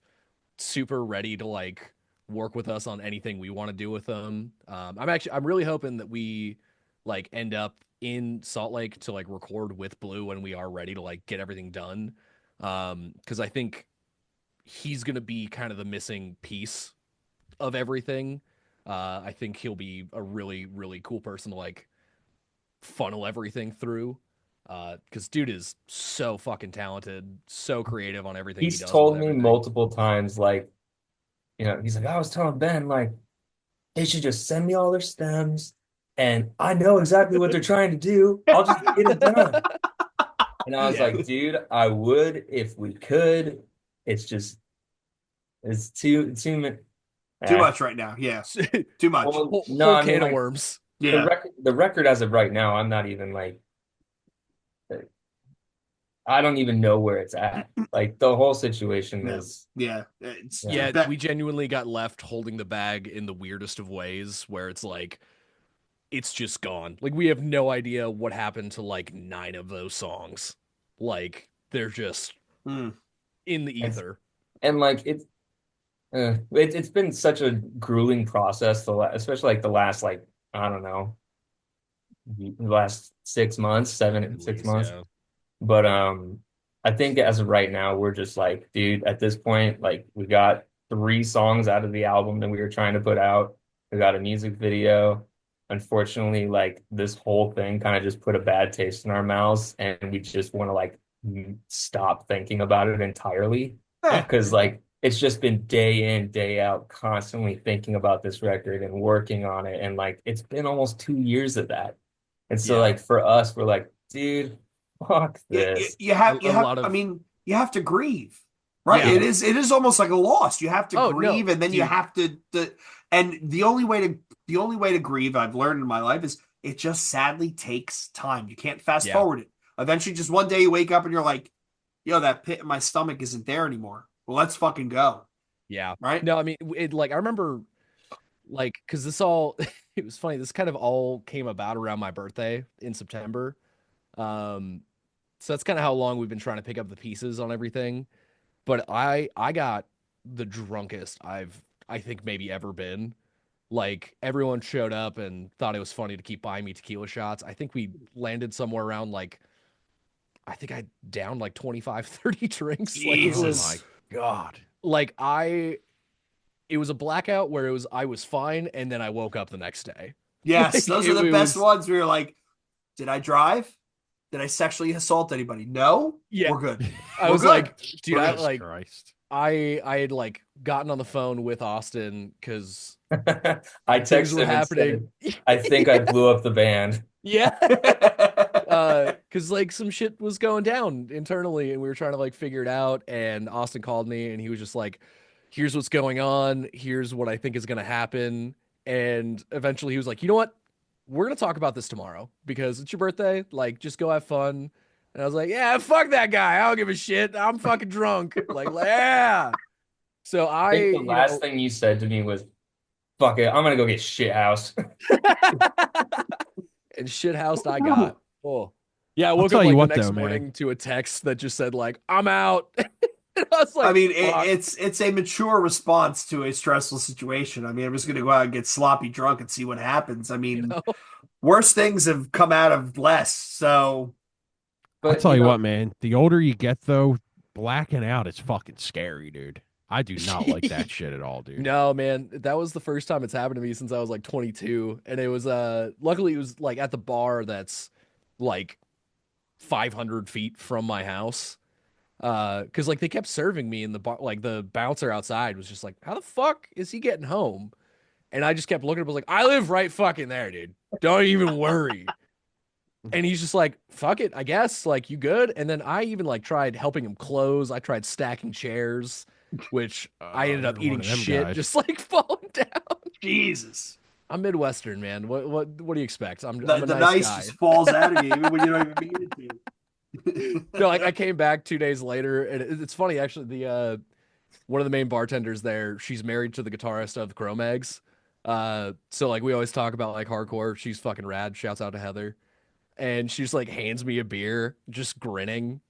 S4: super ready to like work with us on anything we want to do with them. I'm really hoping that we like end up in Salt Lake to like record with Blue when we are ready to like get everything done. Because I think he's gonna be kind of the missing piece of everything. I think he'll be a really, really cool person to like funnel everything through. Because dude is so fucking talented, so creative on everything he
S2: He's
S4: does with
S2: told me
S4: everything.
S2: multiple times, like, he's like, I was telling Ben, like, they should just send me all their stems, and I know exactly what they're trying to do. I'll just get it done. And I was
S4: Yeah.
S2: like, dude, I would if we could. It's just, it's too
S1: Too
S2: eh.
S1: much right now. Yeah, too much.
S2: Well,
S4: whole,
S2: no,
S4: whole
S2: I mean,
S4: can of
S2: like,
S4: worms.
S1: Yeah.
S2: the record as of right now, I'm not even like, I don't even know where it's at. Like, the whole situation
S1: No.
S2: is,
S1: Yeah. It's
S4: Yeah,
S1: that.
S4: we genuinely got left holding the bag in the weirdest of ways where it's like it's just gone. Like we have no idea what happened to like 9 of those songs. Like they're just
S1: Mm.
S4: in the
S2: it's,
S4: ether.
S2: and like, it's been such a grueling process, especially like the last, like, I don't know, the last 6 months,
S4: At
S2: 6
S4: least,
S2: months.
S4: yeah.
S2: But I think as of right now, we're just like, dude, at this point, like we got 3 songs out of the album that we were trying to put out. We got a music video. Unfortunately, like this whole thing kind of just put a bad taste in our mouths, and we just want to like stop thinking about it entirely.
S1: Eh,
S2: Because like it's just been day in, day out, constantly thinking about this record and working on it. And like it's been almost 2 years of that. And so
S4: Yeah.
S2: like for us, we're like, dude, fuck
S1: you,
S2: this.
S1: you have
S4: A lot
S1: I
S4: of
S1: mean, you have to grieve, right?
S4: yeah.
S1: It is almost like a loss. You have to
S4: Oh no,
S1: grieve, and then you
S4: dude.
S1: have to and the only way to grieve, I've learned in my life, is it just sadly takes time. You can't fast
S4: Yeah.
S1: forward it. Eventually, just one day you wake up and you're like, yo, that pit in my stomach isn't there anymore. Well, let's fucking go.
S4: Yeah.
S1: Right?
S4: No, I mean it like I remember like because this all it was funny. This kind of all came about around my birthday in September. Um, so that's kind of how long we've been trying to pick up the pieces on everything. But I got the drunkest I think maybe ever been. Like everyone showed up and thought it was funny to keep buying me tequila shots. I think we landed somewhere around like I think I downed like 25, 30 drinks. Like it
S3: Oh
S1: Jesus.
S3: my
S4: was
S3: god.
S4: like it was a blackout where I was fine and then I woke up the next day.
S1: Yes,
S4: Like
S1: those are
S4: it
S1: the best
S4: was
S1: ones where you're like, did I drive? Did I sexually assault anybody? No?
S4: yeah.
S1: We're good.
S4: I
S1: We're
S4: was
S1: good.
S4: like, dude, I
S3: Jesus
S4: like
S3: Christ.
S4: I had like gotten on the phone with Austin because
S2: I
S4: things
S2: texted
S4: were
S2: him and
S4: happening.
S2: said, I think I blew up the band.
S4: Yeah. Because like some shit was going down internally and we were trying to like figure it out. And Austin called me and he was just like, here's what's going on. Here's what I think is going to happen. And eventually he was like, you know what? We're going to talk about this tomorrow because it's your birthday. Like, just go have fun. And I was like, yeah, fuck that guy. I don't give a shit. I'm fucking drunk. Like, yeah. So
S2: I think the last
S4: you
S2: thing you said to me was, fuck it, I'm gonna go get shit house.
S4: know, and shit housed I got. Oh. Yeah, I
S3: I'll
S4: woke up
S3: tell you
S4: like the
S3: what,
S4: next
S3: though, man.
S4: morning to a text that just said like I'm out. And I was like,
S1: I mean,
S4: fuck.
S1: it's a mature response to a stressful situation. I mean, I'm just going to go out and get sloppy drunk and see what happens. I
S4: You
S1: mean,
S4: know?
S1: worse things have come out of less. So,
S3: I'll
S2: But
S3: tell you what, man. The older you get, though, blacking out is fucking scary, dude. I do not like that shit at all, dude.
S4: No, man, that was the first time it's happened to me since I was like 22, and it was luckily it was like at the bar that's like 500 feet from my house. Because like they kept serving me in the bar, like the bouncer outside was just like, "How the fuck is he getting home?" And I just kept looking at him, I was like, "I live right fucking there, dude. Don't even worry." And he's just like, "Fuck it, I guess. Like, you good?" And then I even like tried helping him close. I tried stacking chairs, which I ended up
S3: You're one
S4: eating
S3: of them
S4: shit,
S3: guys.
S4: just like falling down.
S1: Jesus.
S4: I'm Midwestern, man. What do you expect?
S1: The
S4: I'm a
S1: the
S4: nice
S1: nice
S4: guy.
S1: just falls out of you even when you don't even mean it
S4: No,
S1: to.
S4: I came back 2 days later, and it's funny actually. The one of the main bartenders there, she's married to the guitarist of the Cro-Mags. So like we always talk about like hardcore. She's fucking rad. Shouts out to Heather. And she just like hands me a beer, just grinning.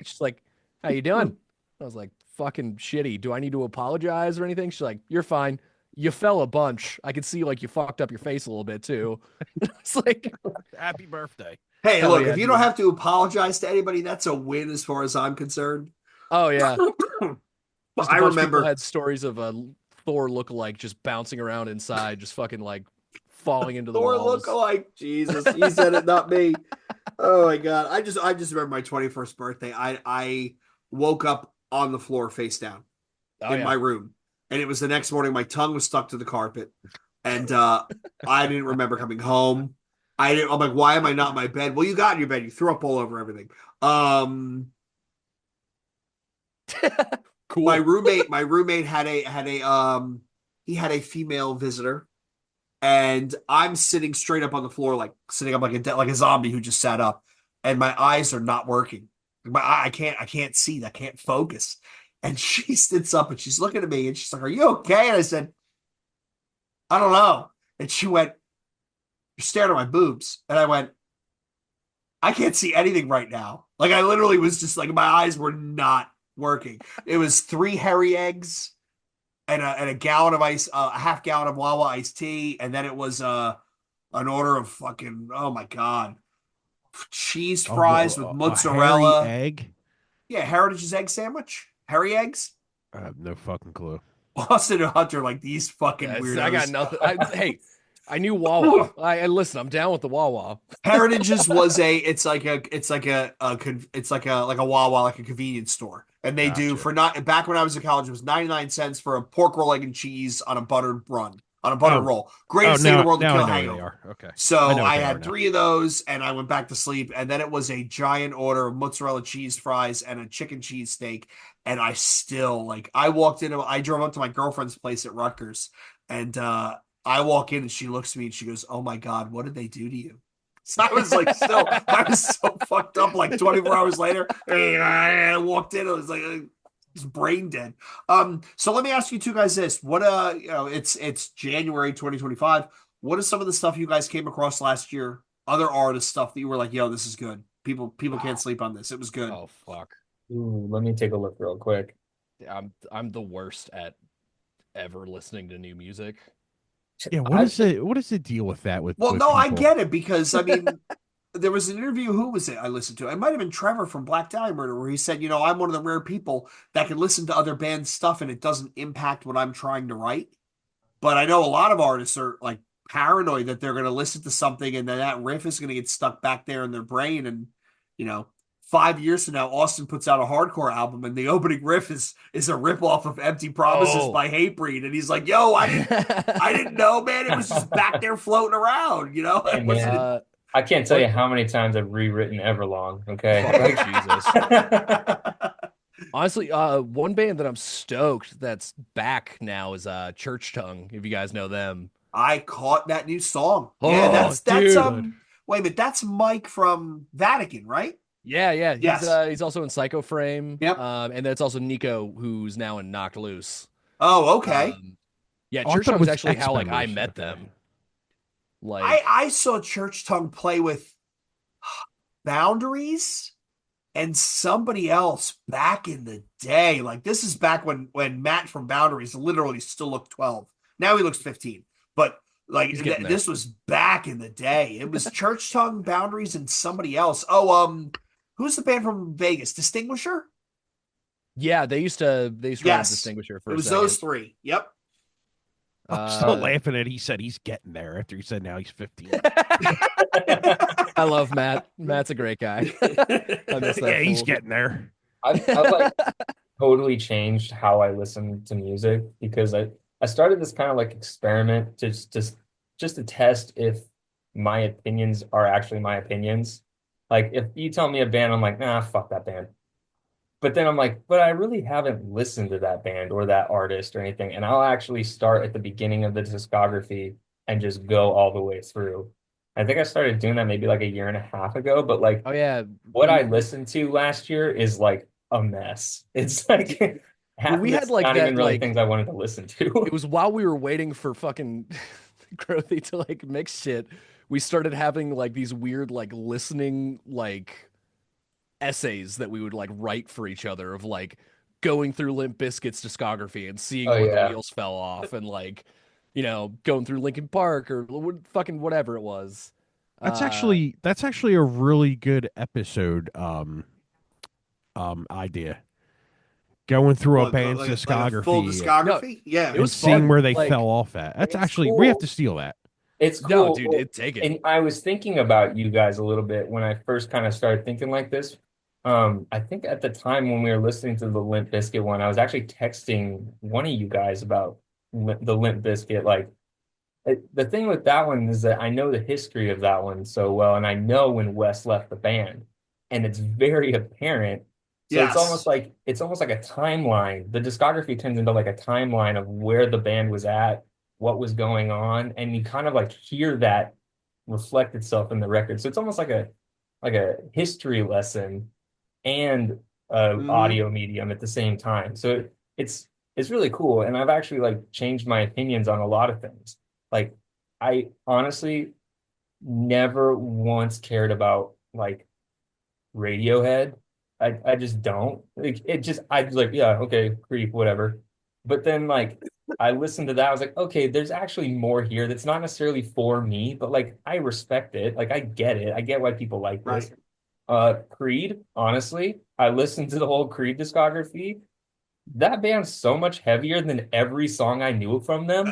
S4: She's like, "How you doing?" I was like, "Fucking shitty. Do I need to apologize or anything?" She's like, "You're fine. You fell a bunch. I can see like you fucked up your face a little bit too." It's like,
S3: Happy birthday.
S1: Hey,
S4: hell
S1: look,
S4: yeah,
S1: if you don't
S4: dude.
S1: have to apologize to anybody, that's a win as far as I'm concerned.
S4: Oh yeah. Just a
S1: I
S4: bunch of people
S1: remember
S4: had stories of a Thor lookalike just bouncing around inside, just fucking like falling into the
S1: Thor
S4: walls.
S1: lookalike. Jesus, he said it, not me. Oh my god. I just remember my 21st birthday. I woke up on the floor face down
S4: Oh
S1: in my
S4: yeah.
S1: room. And it was the next morning. My tongue was stuck to the carpet. And I didn't remember coming home. I'm like, why am I not in my bed? Well, you got in your bed. You threw up all over everything. My
S4: Cool.
S1: roommate had a he had a female visitor, and I'm sitting straight up on the floor, like sitting up like a zombie who just sat up, and my eyes are not working. I can't see. I can't focus. And she sits up and she's looking at me and she's like, "Are you okay?" And I said, "I don't know." And she went, "You're staring at my boobs." And I went, "I can't see anything right now." Like I literally was just like my eyes were not working. It was three hairy eggs and a gallon of ice, a half gallon of Wawa iced tea, and then it was an order of fucking, oh my god, cheese fries with
S3: A hairy
S1: mozzarella.
S3: egg?
S1: Yeah, Heritage's egg sandwich, hairy eggs.
S3: I have no fucking clue.
S1: Austin and Hunter like these fucking
S4: I got
S1: weirdos.
S4: nothing. Hey, I knew Wawa. I listen. I'm down with the Wawa.
S1: Heritage's was it's like a Wawa, like a convenience store. And they do
S3: Gotcha.
S1: for not back when I was in college, it was 99 cents for a pork roll, egg and cheese on a buttered run, on a buttered
S3: Oh,
S1: roll. Greatest thing in the world to
S3: now
S1: kill
S3: I
S1: a
S3: know where they
S1: hangover.
S3: are. Okay. I
S1: So
S3: know what
S1: I
S3: they are
S1: had
S3: now.
S1: 3 of those and I went back to sleep. And then it was a giant order of mozzarella cheese fries and a chicken cheese steak. And I still like I walked in, I drove up to my girlfriend's place at Rutgers, and I walk in and she looks at me and she goes, "Oh my God, what did they do to you?" So I was like, I was so fucked up. Like 24 hours later, I walked in, I was like, just brain dead. So let me ask you two guys this: what, it's January 2025. What is some of the stuff you guys came across last year? Other artist stuff that you were like, "Yo, this is good. People can't sleep on this. It was good."
S4: Oh fuck.
S2: Ooh, let me take a look real quick.
S4: I'm the worst at ever listening to new music.
S3: Yeah,
S2: I
S3: what is the deal with that
S1: Well,
S3: with
S1: no, I
S3: people?
S1: get it because I mean, there was an interview. Who was it? I listened to. It might have been Trevor from Black Dahlia Murder, where he said, "I'm one of the rare people that can listen to other bands' stuff and it doesn't impact what I'm trying to write." But I know a lot of artists are like paranoid that they're going to listen to something and then that riff is going to get stuck back there in their brain. And, you know, 5 years from now, Austin puts out a hardcore album and the opening riff is a rip off of Empty Promises
S4: Oh.
S1: by Hatebreed. And he's like, "Yo, I didn't know, man. It was just back there floating around, you know?"
S2: Hey
S1: It wasn't.
S2: man, I can't tell
S4: What?
S2: you how many times I've rewritten Everlong. Okay,
S4: Fucking
S2: like
S4: Jesus. Honestly, one band that I'm stoked that's back now is Church Tongue, if you guys know them.
S1: I caught that new song. Yeah,
S4: Oh,
S1: that's
S4: dude.
S1: wait a minute, that's Mike from Vatican, right?
S4: Yeah, yeah.
S1: Yes.
S4: He's also in Psycho Frame.
S1: Yep.
S4: And then it's also Nico who's now in Knocked Loose.
S1: Oh, okay.
S4: Yeah,
S3: Oh, I
S4: Church
S3: thought it
S4: Tongue is
S3: was
S4: actually
S3: ex
S4: how like I
S3: members.
S4: met
S3: Okay.
S4: them.
S1: I
S4: Like,
S1: I saw Church Tongue play with Boundaries and somebody else back in the day. Like this is back when Matt from Boundaries literally still looked 12. Now he looks 15. But like
S4: he's getting there.
S1: this was back in the day. It was Church Tongue, Boundaries, and somebody else. Oh, who's the band from Vegas? Distinguisher?
S4: Yeah, they used to run
S1: Yes.
S4: Distinguisher for
S1: It
S4: a
S1: was
S4: second.
S1: those 3. Yep.
S3: I'm still
S4: Uh,
S3: laughing at he said he's getting there after he said now he's 15.
S4: I love Matt. Matt's a great guy. I miss that
S3: Yeah, he's
S4: fool.
S3: getting there.
S2: I've like totally changed how I listen to music because I started this kind of like experiment to just to test if my opinions are actually my opinions. Like if you tell me a band, I'm like, nah, fuck that band. But then I'm like, but I really haven't listened to that band or that artist or anything. And I'll actually start at the beginning of the discography and just go all the way through. I think I started doing that maybe like a year and a half ago, but like
S4: Oh yeah,
S2: what I listened to last year is like a mess. It's like
S4: well,
S2: half
S4: we
S2: of
S4: had
S2: it's
S4: like
S2: not even
S4: that
S2: really
S4: like
S2: things I wanted to listen to.
S4: it was while we were waiting for fucking Growthy to like mix shit. We started having like these weird like listening like essays that we would like write for each other of like going through Limp Bizkit's discography and seeing
S2: Oh
S4: where the
S2: yeah.
S4: wheels fell off and like going through Linkin Park or fucking whatever it was.
S3: That's actually a really good episode idea. Going through a
S1: What,
S3: band's
S1: like a full
S3: discography
S4: No,
S1: discography?
S4: it
S1: Yeah.
S3: and
S4: was
S3: seeing
S4: fun.
S3: where they
S4: Like,
S3: fell off at.
S2: Like
S3: That's
S2: it's
S3: actually we have
S2: cool.
S3: to steal that.
S2: It's
S4: no,
S2: cool.
S4: dude,
S2: Well,
S4: take it.
S2: and I was thinking about you guys a little bit when I first kind of started thinking like this. I think at the time when we were listening to the Limp Bizkit one, I was actually texting one of you guys about the Limp Bizkit. Like the thing with that one is that I know the history of that one so well, and I know when Wes left the band, and it's very apparent. So
S1: Yes.
S2: it's almost like a timeline. The discography turns into like a timeline of where the band was at, what was going on, and you kind of like hear that reflect itself in the record. So it's almost like a history lesson and
S1: Hmm.
S2: audio medium at the same time. So it's really cool, and I've actually like changed my opinions on a lot of things. Like I honestly never once cared about like Radiohead. I just don't. Like it just I was like, yeah, okay, creep, whatever. But then like I listened to that, I was like, okay, there's actually more here that's not necessarily for me, but like I respect it. Like I get it. I get why people like this.
S1: Right.
S2: Creed, honestly, I listened to the whole Creed discography. That band's so much heavier than every song I knew from them.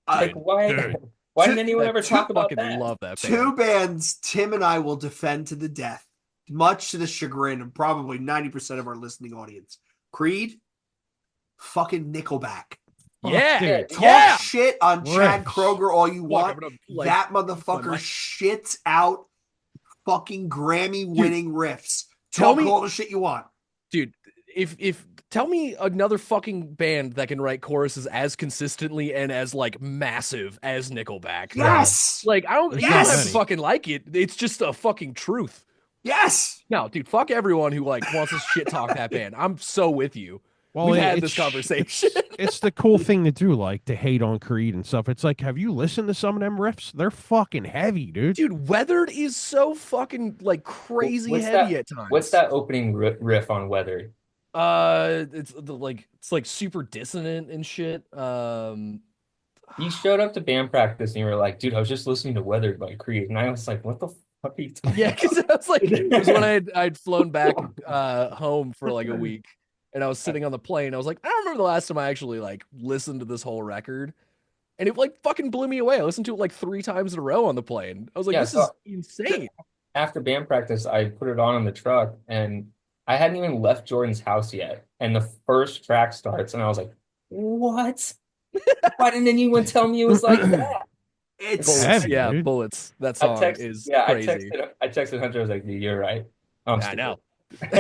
S1: Uh,
S2: Like,
S4: Dude,
S2: why
S4: dude,
S2: why
S1: two,
S2: didn't anyone
S4: I
S2: ever
S1: two,
S2: talk about
S4: fucking
S2: that?
S4: love that band.
S1: two bands Tim and I will defend to the death, much to the chagrin of probably 90% of our listening audience. Creed, fucking Nickelback.
S3: Oh,
S4: Yeah,
S2: Yeah,
S3: dude.
S1: Talk
S4: yeah.
S1: shit on Chad
S3: Riffs.
S1: Kroger all you
S4: Fuck, I'm
S1: want.
S4: gonna like
S1: That
S4: lose my
S1: motherfucker
S4: mind.
S1: shits out fucking Grammy
S4: Dude,
S1: winning riffs.
S4: tell
S1: Talk
S4: me,
S1: all the shit you want.
S4: dude, if tell me another fucking band that can write choruses as consistently and as like massive as Nickelback.
S2: yeah.
S1: Yes.
S4: Like
S3: There's
S4: you don't
S3: not
S4: have to
S1: Yes.
S3: many.
S4: fucking like it. It's just a fucking truth.
S1: Yes.
S4: No, dude, fuck everyone who like wants to shit talk that band. I'm so with you.
S3: Well,
S4: We've
S3: it,
S4: had
S3: it's
S4: this conversation.
S3: it's the cool thing to do, like to hate on Creed and stuff. It's like, have you listened to some of them riffs? They're fucking heavy, dude.
S4: Dude, Weathered is so fucking like crazy heavy at
S2: What's
S4: times.
S2: that opening riff on Weather?
S4: It's like super dissonant and shit.
S2: You showed up to band practice and you were like, dude, I was just listening to Weathered by Creed. And I was like, what the fuck are you
S4: Yeah,
S2: talking
S4: because I was like, it was when
S2: about?
S4: I'd flown back home for like a week, and I was sitting on the plane. I was like, I don't remember the last time I actually like listened to this whole record, and it like fucking blew me away. I listened to it like 3 times in a row on the plane. I was like,
S2: Yeah,
S4: this is
S2: so
S4: insane.
S2: after band practice, I put it on in the truck and I hadn't even left Jordan's house yet. And the first track starts and I was like, what? Why didn't anyone tell me it was like that?
S3: It's
S1: It's
S3: heavy,
S4: Yeah,
S3: dude.
S4: Bullets. That song is crazy.
S2: I texted Hunter, I was like, dude, you're right. I'm
S4: I know.
S2: stupid.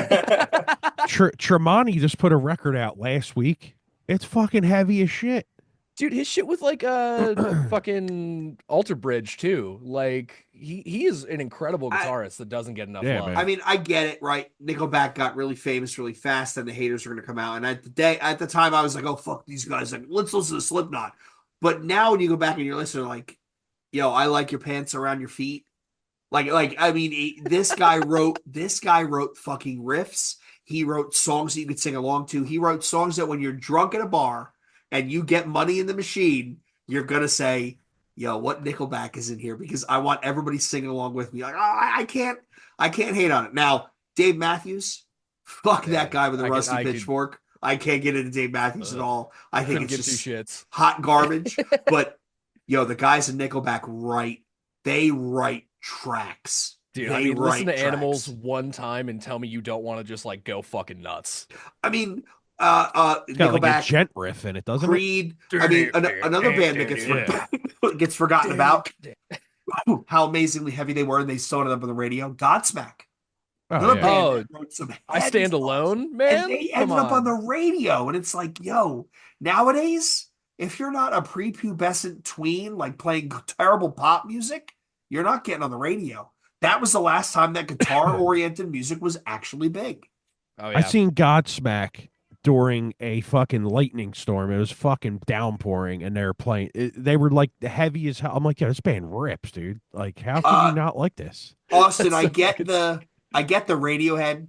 S3: Tremonti just put a record out last week. It's fucking heavy as shit.
S4: Dude, his shit with like fucking Alter Bridge too. Like he is an incredible
S1: I,
S4: guitarist that doesn't get enough
S3: Yeah,
S4: love.
S3: man.
S1: I mean, I get it, right? Nickelback got really famous really fast, and the haters are going to come out. And at the time, I was like, "Oh fuck these guys! Like, let's listen to Slipknot." But now, when you go back and you're listening, like, "Yo, I like your pants around your feet." I mean, this guy wrote fucking riffs. He wrote songs that you could sing along to. He wrote songs that when you're drunk at a bar and you get money in the machine, you're gonna say, "Yo, what Nickelback is in here?" Because I want everybody singing along with me. Like, oh, I can't hate on it. Now, Dave Matthews, fuck that
S4: Man,
S1: guy with a rusty
S4: I could
S1: pitchfork. I can't get into Dave Matthews at all. I think
S4: couldn't
S1: it's
S4: give two
S1: just
S4: shits.
S1: hot garbage. But yo, the guys in Nickelback they write tracks.
S4: Dude, I
S1: They
S4: mean, listen
S1: write
S4: to Animals
S1: tracks.
S4: one time and tell me you don't want to just like go fucking nuts.
S1: I mean,
S3: It's got like a
S1: Nickelback,
S3: gent riff in it, doesn't it?
S1: Creed. I mean, another band that
S3: Yeah.
S1: gets forgotten about. How amazingly heavy they were, and they started up on the radio. Godsmack,
S3: Oh
S1: another
S3: yeah.
S1: band
S4: Oh,
S1: that wrote some
S4: I
S1: heavy
S4: stand
S1: songs,
S4: alone,
S1: and
S4: man.
S1: they
S4: Come
S1: ended up on the
S4: on.
S1: radio. And it's like, yo, nowadays if you're not a prepubescent tween, like playing terrible pop music, you're not getting on the radio. That was the last time that guitar-oriented music was actually big.
S4: Oh
S3: I
S4: yeah.
S3: seen Godsmack during a fucking lightning storm. It was fucking downpouring, and they were playing. They were like heavy as hell. I'm like, yeah, this band rips, dude. Like, how can you not like this?
S1: Austin,
S4: That's
S1: I
S4: so
S1: get
S4: fucking
S1: the Radiohead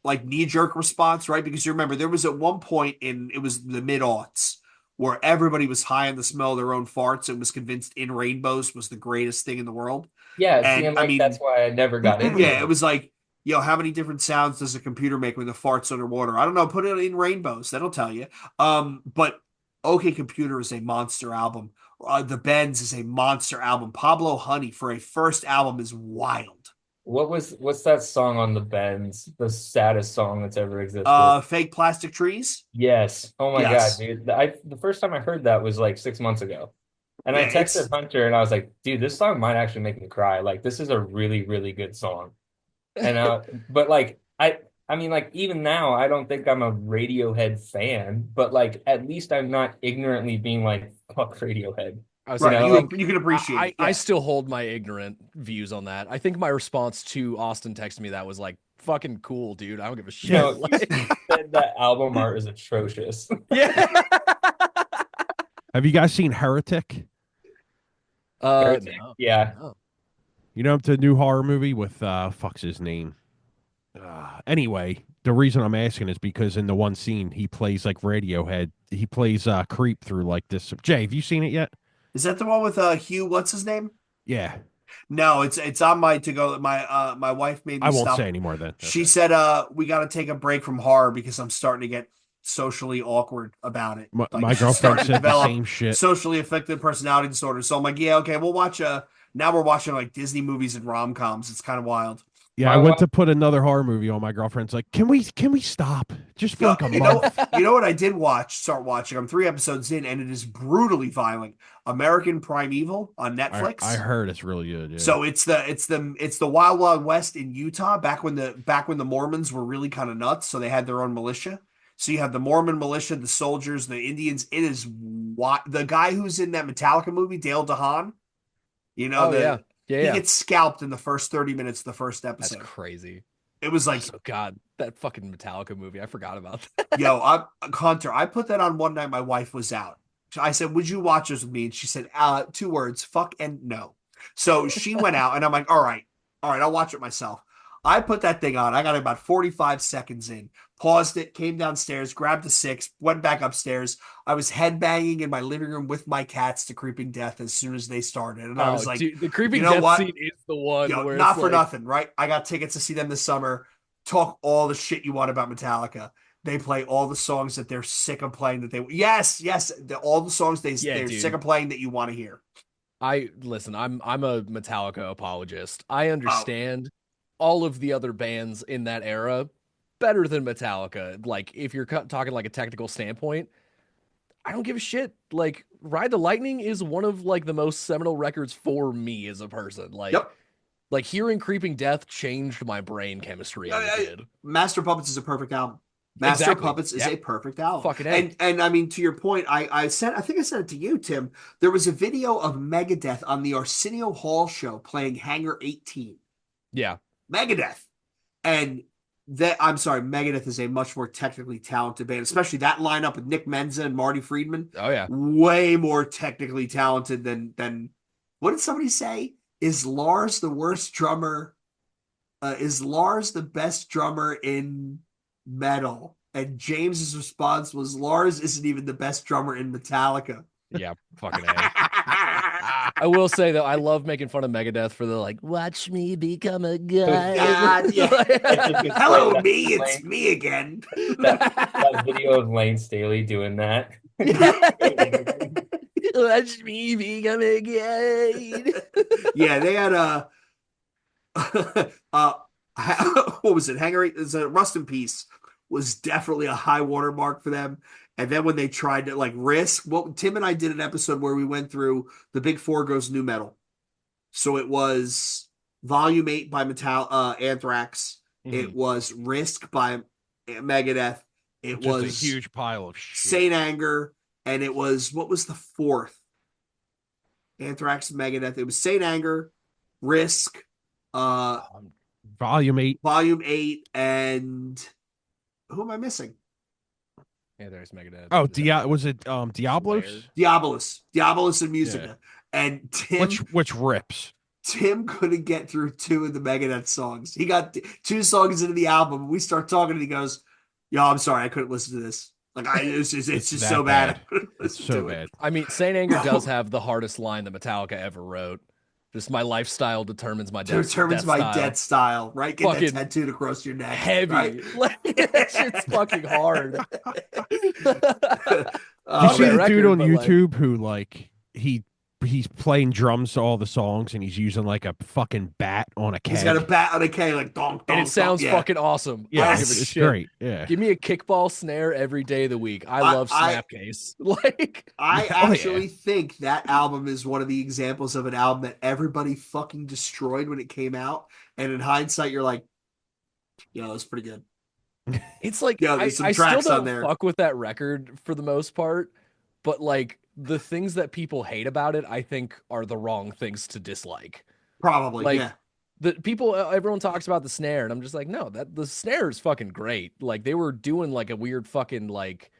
S1: like knee-jerk response, right? Because you remember there was at one point it was the mid-aughts where everybody was high on the smell of their own farts and was convinced In Rainbows was the greatest thing in the world.
S2: Yeah, see,
S1: And
S2: and
S1: I
S2: like that's
S1: mean,
S2: why I never got into
S1: yeah, it
S2: them.
S1: was like, yo, how many different sounds does a computer make when the farts underwater? I don't know. Put it in Rainbows. That'll tell you. But OK Computer is a monster album. The Bends is a monster album. Pablo Honey for a first album is wild.
S2: What's that song on the Bends? The saddest song that's ever existed.
S1: Fake Plastic Trees.
S2: Yes. Oh my God,
S1: Yes.
S2: dude. The first time I heard that was like 6 months ago. And I
S1: Yeah,
S2: texted Hunter and I was like, dude, this song might actually make me cry. Like this is a really, really good song. And but like I mean like even now I don't think I'm a Radiohead fan, but like at least I'm not ignorantly being like fuck Radiohead.
S4: I was
S2: You
S1: Right.
S2: know,
S4: saying, I
S1: You
S2: like
S4: think
S1: you can appreciate it.
S4: I
S1: Yeah.
S4: still hold my ignorant views on that. I think my response to Austin texting me that was like, "Fucking cool, dude. I don't give a shit."
S2: no, you
S4: Like,
S2: said that album art is atrocious.
S4: yeah.
S3: Have you guys seen Heretic?
S2: Heretic.
S4: No,
S2: Yeah.
S4: no.
S3: You know, the new horror movie with fuck's his name. Anyway, the reason I'm asking is because in the one scene he plays like Radiohead. He plays Creep through like this. Jay, have you seen it yet?
S1: Is that the one with Hugh? What's his name?
S3: Yeah,
S1: No, it's on my to go. My wife made
S3: I
S1: me
S3: won't
S1: stop.
S3: say anymore then.
S1: She
S3: Okay.
S1: said we got to take a break from horror because I'm starting to get socially awkward about it.
S3: My
S1: She's
S3: girlfriend
S1: starting to
S3: said the
S1: develop
S3: same shit.
S1: socially affected personality disorder. So I'm like, yeah, okay, we'll watch now we're watching like Disney movies and rom-coms. It's kind of wild.
S3: Yeah, I
S2: My
S3: went
S2: wife,
S3: to put another horror movie on. My girlfriend's like, "Can we stop just for
S1: Yo,
S3: like a month?"
S1: you know what I did start watching. I'm 3 episodes in and it is brutally violent. American Primeval on Netflix.
S3: I heard it's really good. Yeah.
S1: So it's the Wild Wild West in Utah back when the Mormons were really kind of nuts. So they had their own militia. So you have the Mormon militia, the soldiers, the Indians. It is the guy who's in that Metallica movie, Dale DeHaan. You know
S4: Oh yeah, yeah,
S1: he
S4: yeah.
S1: gets scalped in the first 30 minutes of the first
S4: That's
S1: episode.
S4: crazy.
S1: It was like,
S4: Also, God, that fucking Metallica movie. I forgot about that.
S1: yo, Hunter. I put that on one night. My wife was out. I said, "Would you watch this with me?" And she said, 2 words: fuck and no. So she went out, and I'm like, all right, I'll watch it myself. I put that thing on. I got about 45 seconds in, paused it, came downstairs, grabbed a six, went back upstairs. I was headbanging in my living room with my cats to Creeping Death as soon as they started. And I was like,
S4: dude, the creeping
S1: you know
S4: death
S1: what?
S4: scene is the one
S1: Yo,
S4: where
S1: not
S4: it's
S1: for
S4: like,
S1: nothing, right? I got tickets to see them this summer. Talk all the shit you want about Metallica. They play all the songs that they're sick of playing. Yes, all the songs
S4: yeah,
S1: they're
S4: dude.
S1: sick of playing that you want to hear.
S4: Listen. I'm a Metallica apologist. I
S1: Oh,
S4: understand all of the other bands in that era better than Metallica. Like if you're talking like a technical standpoint, I don't give a shit. Like Ride the Lightning is one of like the most seminal records for me as a person.
S1: yep.
S4: Like hearing Creeping Death changed my brain chemistry as a kid.
S1: Master Puppets is a perfect album. Master
S4: Exactly.
S1: Puppets is
S4: Yeah.
S1: a perfect album.
S4: Fucking A.
S1: And I mean, to your point, I think I sent it to you, Tim. There was a video of Megadeth on the Arsenio Hall show playing Hangar 18.
S4: Yeah.
S1: Megadeth. And I'm sorry, Megadeth is a much more technically talented band, especially that lineup with Nick Menza and Marty Friedman.
S4: Oh yeah.
S1: Way more technically talented than what did somebody say? Is Lars the worst drummer? Is Lars the best drummer in metal? And James's response was Lars isn't even the best drummer in Metallica.
S4: Yeah. Fucking A. I will say though, I love making fun of Megadeth for the like, watch me become a god.
S1: God, yeah. Hello,
S2: That-
S1: me, it's me again.
S2: that video of Lane Staley doing that.
S4: Watch me become a god.
S1: Yeah, they had what was it? Hangar 8 is a Rust in Peace was definitely a high watermark for them. And then when they tried to like Risk, Tim and I did an episode where we went through the Big Four goes new metal. So it was Volume 8 by Anthrax. It was Risk by Megadeth. It
S3: Just
S1: was
S3: a huge pile of shit.
S1: Saint Anger. and it was, what was the fourth? Anthrax, Megadeth. It was Saint Anger, Risk, uh,
S3: Volume 8.
S1: Volume 8, and who am I missing?
S4: Yeah, there's Megadeth.
S3: Oh,
S4: Is
S3: was it Diablos?
S4: Slayer?
S1: Diabolus and Musica. And
S3: Which rips.
S1: Tim couldn't get through 2 of the Megadeth songs. He got 2 songs into the album. We start talking, and he goes, "Yo, I'm sorry, I couldn't listen to this. Like, it's just so bad. I couldn't
S3: It's
S1: listen
S3: so
S1: to
S3: bad.
S1: it."
S4: I mean, Saint Anger does have the hardest line that Metallica ever wrote. Just my lifestyle determines my death.
S1: Determines my
S4: style.
S1: death style, right? Get
S4: Fucking
S1: that tattooed across your neck.
S4: Heavy.
S1: Right?
S4: Like, that shit's fucking hard.
S3: You
S1: Oh,
S3: see
S1: man.
S3: the dude
S4: record,
S3: on
S4: but, like-
S3: YouTube who like he's playing drums to all the songs and he's using like a fucking bat on a keg.
S1: He's got a bat on a K, like donk, donk,
S4: And it sounds
S1: donk. Yeah.
S4: fucking awesome. I
S3: Yeah,
S4: don't give a
S3: it's
S4: shit.
S3: great. Yeah.
S4: Give me a kickball snare every day of the week. I love Snapcase. Like,
S1: I
S3: Oh, yeah.
S1: actually think that album is one of the examples of an album that everybody fucking destroyed when it came out. And in hindsight, you're like, yo, it's pretty good.
S4: it's like
S1: Yeah,
S4: I
S1: there's some
S4: still
S1: tracks on
S4: don't
S1: there.
S4: fuck with that record for the most part, but like the things that people hate about it, I think are the wrong things to dislike.
S1: Probably,
S4: Like,
S1: yeah.
S4: The people, everyone talks about the snare, and I'm just like, no, that the snare is fucking great. Like they were doing like a weird fucking like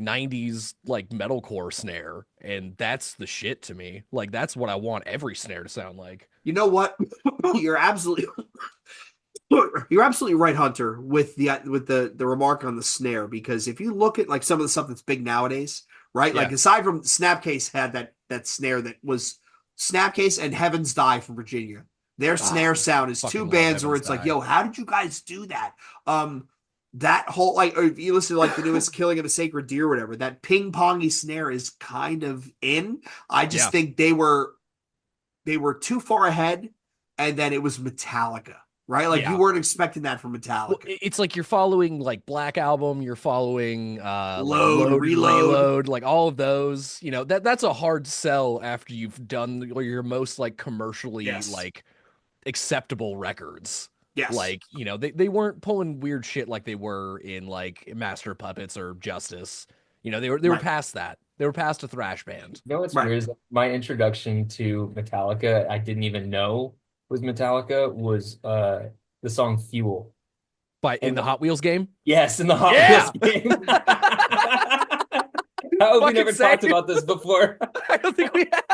S4: 90s like metalcore snare, and that's the shit to me. Like that's what I want every snare to sound like.
S1: You know what? You're absolutely right, Hunter, with the remark on the snare, because if you look at like some of the stuff that's big nowadays, right?
S4: Yeah.
S1: Like aside from Snapcase had that snare that was Snapcase and Heaven's Die from Virginia. Their snare sound is
S4: fucking
S1: two
S4: love
S1: bands where
S4: Heaven's
S1: it's like,
S4: Die.
S1: yo, how did you guys do that? That whole, like, or if you listen to like the newest Killing of a Sacred Deer or whatever, that ping pongy snare is kind of in. I just
S4: Yeah.
S1: think they were too far ahead, and then it was Metallica, right? Like
S4: Yeah.
S1: you weren't expecting that from
S4: Well,
S1: Metallica.
S4: it's like you're following like Black Album, you're following
S1: Load,
S4: like Load and
S1: Reload.
S4: Reload, like all of those. You know, that's a hard sell after you've done your most like commercially
S1: Yes.
S4: like acceptable records.
S1: Yes.
S4: Like, you know, they weren't pulling weird shit like they were in like Master of Puppets or Justice. You know, they were
S1: Right.
S4: past that. They were past a thrash band.
S2: You know what's
S1: Right.
S2: weird is my introduction to Metallica, I didn't even know was Metallica, was the song Fuel.
S4: But in
S2: And
S4: the Hot Wheels game,
S2: Yes, in the Hot
S4: Yeah!
S2: Wheels game. How have we
S4: Fucking
S2: never
S4: say
S2: talked
S4: it.
S2: about this before?
S4: I don't think we have.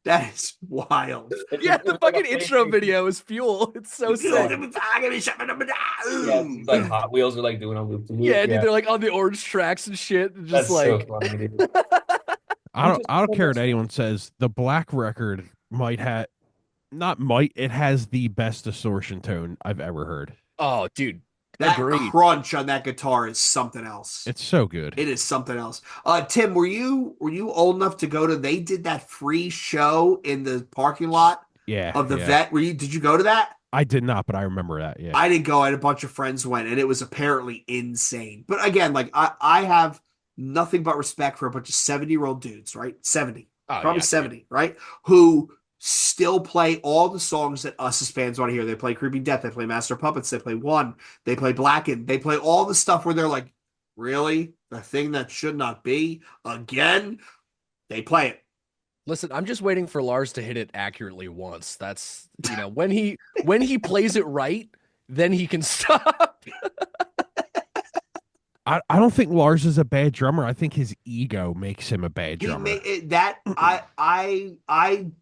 S1: That is wild.
S4: Yeah,
S2: It
S4: the
S2: was like a
S4: fucking intro
S2: PlayStation.
S4: video is Fuel. It's so
S2: Yeah.
S4: sick.
S2: Yeah, it's like Hot Wheels are like doing a loop to loop.
S4: Yeah, dude, they're like on the orange tracks and shit. And just
S2: That's
S4: like,
S2: so funny, dude.
S3: I don't care what anyone says. The Black record it has the best distortion tone I've ever heard.
S4: oh, dude,
S1: That
S4: agreed.
S1: crunch on that guitar is something else.
S3: It's so good.
S1: It is something else. Tim, were you old enough to go to? They did that free show in the parking lot
S3: Yeah.
S1: of the
S3: yeah.
S1: vet. Did you go to that?
S3: I did not, but I remember that. Yeah.
S1: I didn't go. I had a bunch of friends went, and it was apparently insane. But again, like I have nothing but respect for a bunch of 70-year-old dudes, right? 70,
S4: Oh,
S1: probably
S4: yeah, dude.
S1: 70, right? Who still play all the songs that us as fans want to hear. They play Creeping Death, they play Master of Puppets, they play One, they play Blackened, they play all the stuff where they're like, really? The thing that should not be? Again? They play it.
S4: Listen, I'm just waiting for Lars to hit it accurately once. That's, you know, when he plays it right, then he can stop.
S3: I don't think Lars is a bad drummer. I think his ego makes him a bad
S1: He
S3: drummer.
S1: made it, that I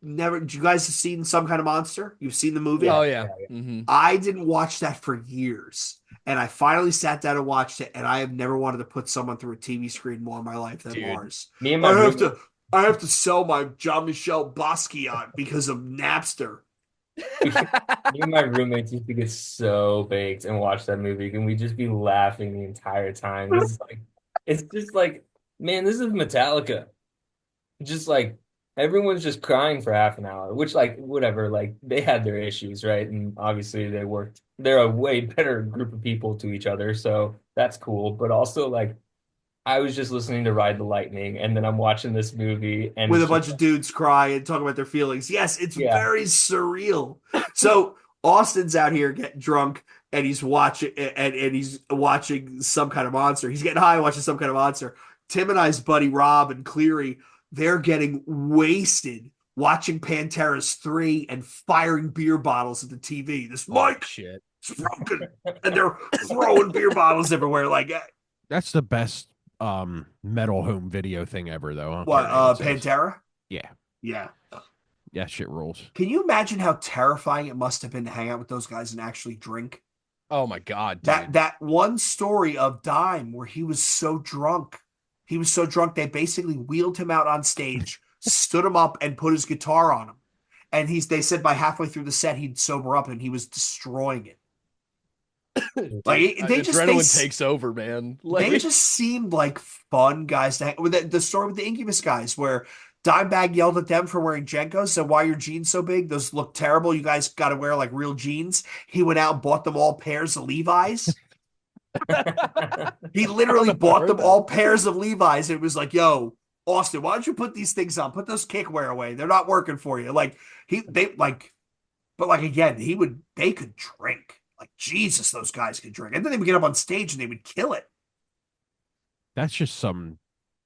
S1: never. Did you guys have seen Some Kind of Monster? You've seen the movie?
S4: Oh yeah. Mm-hmm.
S1: I didn't watch that for years, and I finally sat down and watched it. And I have never wanted to put someone through a TV screen more in my life than
S4: Dude.
S1: Lars.
S2: Me and my
S1: I have to sell my Jean-Michel Basquiat because of Napster.
S2: me and my roommates used to get so baked and watch that movie, and we'd just be laughing the entire time. It's just like, man, this is Metallica. Just like everyone's just crying for half an hour, which like whatever, like they had their issues, right? And obviously they worked. They're a way better group of people to each other, so that's cool. But also like I was just listening to Ride the Lightning, and then I'm watching this movie and
S1: With a
S2: it's
S1: bunch
S2: just
S1: of dudes cry and talk about their feelings. Yes, it's
S2: Yeah.
S1: very surreal. So Austin's out here getting drunk, and he's watching Some Kind of Monster. He's getting high watching Some Kind of Monster. Tim and I's buddy Rob and Cleary, they're getting wasted watching Pantera's 3 and firing beer bottles at the TV. This
S4: Oh
S1: mic
S4: shit.
S1: is broken. And they're throwing beer bottles everywhere. Like,
S3: That's the best metal home video thing ever, though. I don't
S1: what,
S3: care what anyone says.
S1: Pantera?
S3: Yeah,
S1: Yeah.
S3: yeah, shit rules.
S1: Can you imagine how terrifying it must have been to hang out with those guys and actually drink?
S4: Oh my god, dude.
S1: That one story of Dime where he was so drunk. He was so drunk they basically wheeled him out on stage, stood him up, and put his guitar on him. And they said by halfway through the set he'd sober up and he was destroying it. Like
S4: Adrenaline takes over, man. Like,
S1: they just seemed like fun guys to hang with. The story with the Incubus guys where Dimebag yelled at them for wearing Jenkos, said, "Why are your jeans so big? Those look terrible. You guys got to wear like real jeans." He went out and bought them all pairs of Levi's. He literally bought them all pairs of Levi's. It was like, "Yo, Austin, why don't you put these things on? Put those kickwear away. They're not working for you." Like but like again, they could drink. Like Jesus, those guys could drink, and then they would get up on stage and they would kill it.
S3: That's just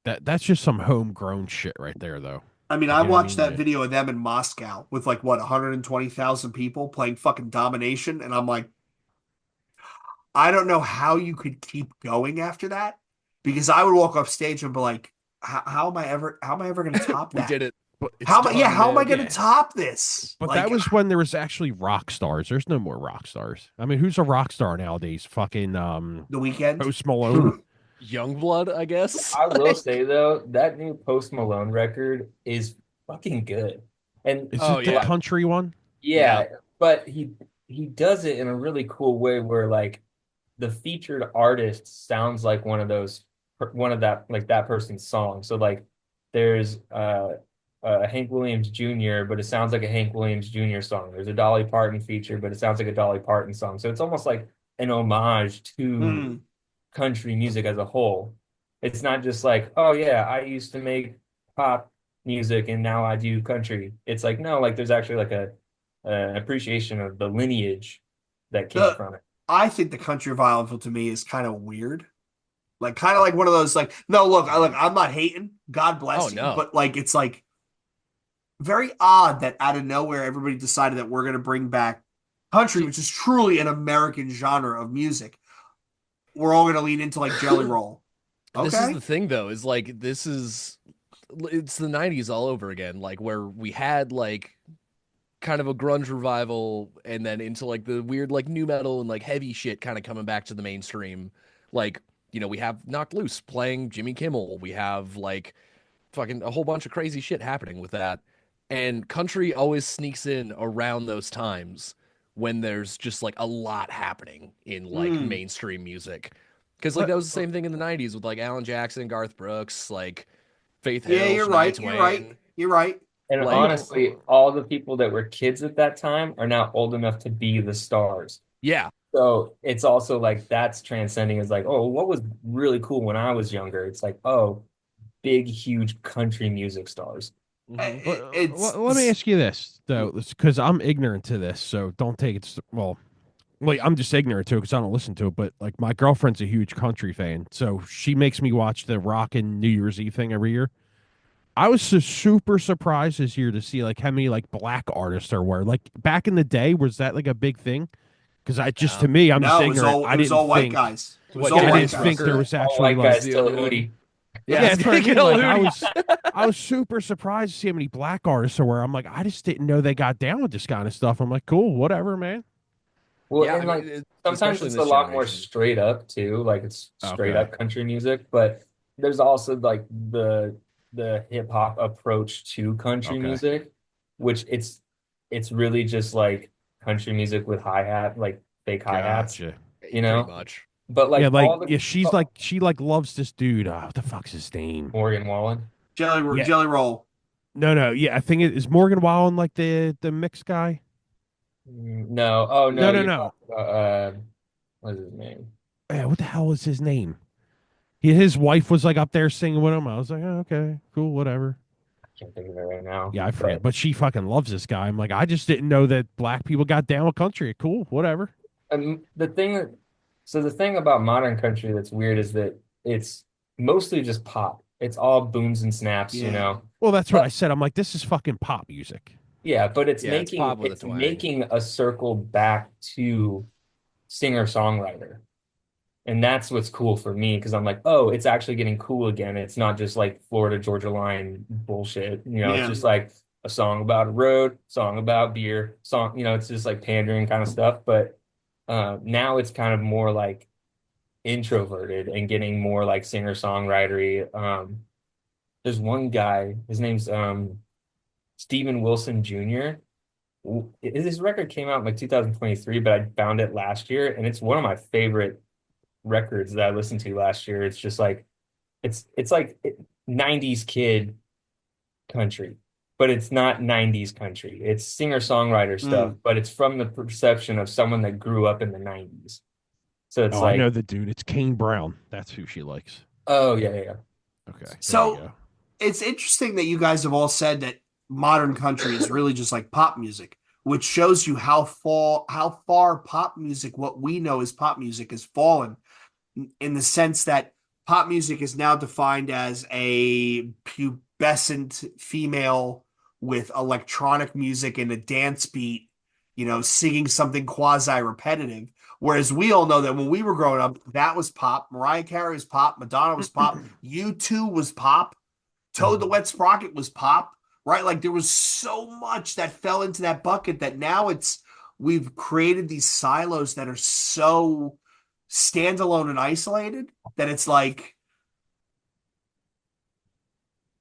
S3: that's just some homegrown shit right there, though.
S1: I mean,
S3: You
S1: I
S3: know what I
S1: watched
S3: mean?
S1: that video of them in Moscow with like what 120,000 people playing fucking domination, and I'm like, I don't know how you could keep going after that because I would walk off stage and be like, how am I ever going to top
S4: we
S1: that?
S4: did it.
S3: But it's
S1: How am I,
S3: done,
S1: yeah, how am I
S3: man.
S1: going to
S3: Yeah.
S1: top this?
S3: But
S1: Like,
S3: that was when there was actually rock stars. There's no more rock stars. I mean, who's a rock star nowadays? Fucking
S1: the Weekend.
S3: Post Malone.
S4: Youngblood, I guess.
S2: I will say though, that new Post Malone record is fucking good. And
S3: Is
S4: Oh,
S3: it the
S4: yeah.
S3: country one?
S2: yeah, but he does it in a really cool way where like the featured artist sounds like one of that person's songs. So like there's Hank Williams Jr., but it sounds like a Hank Williams Jr. song. There's a Dolly Parton feature, but it sounds like a Dolly Parton song. So it's almost like an homage to
S1: Hmm.
S2: country music as a whole. It's not just like, oh yeah, I used to make pop music and now I do country. It's like no, like there's actually like an appreciation of the lineage that came
S1: The-
S2: from it.
S1: I think the country revival to me is kind of weird. Like kind of like one of those like no look I'm not hating God bless
S4: Oh,
S1: you
S4: no.
S1: but like it's like very odd that out of nowhere everybody decided that we're going to bring back country which is truly an American genre of music. We're all going to lean into like Jelly Roll.
S4: This is
S1: Okay.
S4: the thing, though, is like it's the 90s all over again, like where we had like kind of a grunge revival and then into like the weird like new metal and like heavy shit kind of coming back to the mainstream. Like, we have Knocked Loose playing Jimmy Kimmel. We have like fucking a whole bunch of crazy shit happening with that. And country always sneaks in around those times when there's just like a lot happening in like
S1: Mm.
S4: mainstream music. Because like that was the same thing in the 90s with like Alan Jackson, Garth Brooks, like Faith Hill,
S1: Yeah, you're
S4: Shania
S1: right.
S4: Twain.
S1: You're right. You're right.
S2: And
S4: Like-
S2: honestly, all the people that were kids at that time are now old enough to be the stars.
S4: Yeah.
S2: So it's also like that's transcending as like, oh, what was really cool when I was younger? It's like, oh, big, huge country music stars.
S4: Mhm.
S3: But,
S1: It's
S3: let me ask you this though, because I'm ignorant to this, so don't take it. Well, like I'm just ignorant to it because I don't listen to it. But like my girlfriend's a huge country fan, so she makes me watch the Rockin' New Year's Eve thing every year. I was so super surprised this year to see like how many like black artists there were. Like back in the day, was that like a big thing? Because I just to me, I'm
S1: no,
S3: just
S1: it was
S3: ignorant.
S1: all
S3: I
S1: it was
S3: didn't
S1: all white
S3: think,
S1: guys. It was
S4: What,
S1: all
S3: Yeah, I
S1: white
S3: didn't
S1: guys.
S3: think there was
S2: All
S3: actually
S2: white
S3: like
S2: guys
S4: the
S2: still
S4: only one.
S2: Hootie.
S3: yeah, that's what I mean. Like I was super surprised to see how many black artists there were. I'm like, I just didn't know they got down with this kind of stuff. I'm like, cool, whatever, man.
S2: Well,
S4: Yeah,
S2: and
S4: I
S2: like
S4: mean,
S2: sometimes
S4: especially in
S2: it's a
S4: this
S2: lot more
S4: generation.
S2: straight up too. Like it's straight
S3: Okay.
S2: up country music, but there's also like the hip hop approach to country
S3: Okay.
S2: music, which it's really just like country music with hi-hat, like fake hi-hats,
S3: Gotcha.
S2: you know?
S4: Pretty much.
S2: But like
S3: Yeah, like
S2: all the
S3: yeah, she's like she like loves this dude. What the fuck's his name?
S2: Morgan Wallen.
S3: Yeah.
S1: Jelly Roll.
S3: No. Yeah, I think it is Morgan Wallen like the mixed guy.
S2: No, oh no,
S3: No.
S2: you're talking about, what is his name?
S3: Yeah, what the hell is his name? His wife was like up there singing with him. I was like, oh, okay, cool, whatever.
S2: I can't think of it right now.
S3: Yeah, I forget. But she fucking loves this guy. I'm like, I just didn't know that black people got down with country. Cool, whatever.
S2: The thing about modern country that's weird is that it's mostly just pop. It's all booms and snaps, you
S1: Yeah.
S2: know.
S3: Well, that's what I
S2: But
S3: said. I'm like, this is fucking pop music.
S2: yeah, but it's
S4: Yeah, it's pop with a
S2: it's
S4: twang.
S2: making a circle back to singer-songwriter. And that's what's cool for me because I'm like, oh, it's actually getting cool again. It's not just like Florida Georgia Line bullshit. You know, it's
S1: Yeah.
S2: just like a song about a road, song about beer, song, you know, it's just like pandering kind of stuff. But now it's kind of more like introverted and getting more like singer-songwritery. There's one guy, his name's Steven Wilson Jr. His record came out in like 2023, but I found it last year, and it's one of my favorite records that I listened to last year. It's just like it's like 90s kid country, but it's not 90s country. It's singer-songwriter stuff,
S1: Mm.
S2: but it's from the perception of someone that grew up in the 90s. So it's
S3: Oh, I know
S2: like,
S3: the dude. It's Kane Brown. That's who she likes.
S2: oh yeah, yeah, yeah.
S3: Okay, there you
S1: So
S3: go.
S1: it's interesting that you guys have all said that modern country is really just like pop music, which shows you how far pop music, what we know as pop music, has fallen in the sense that pop music is now defined as a pubescent female with electronic music and a dance beat, singing something quasi repetitive. Whereas we all know that when we were growing up, that was pop. Mariah Carey was pop. Madonna was pop. U2 was pop. Toad the Wet Sprocket was pop, right? Like there was so much that fell into that bucket that now we've created these silos that are so standalone and isolated that it's like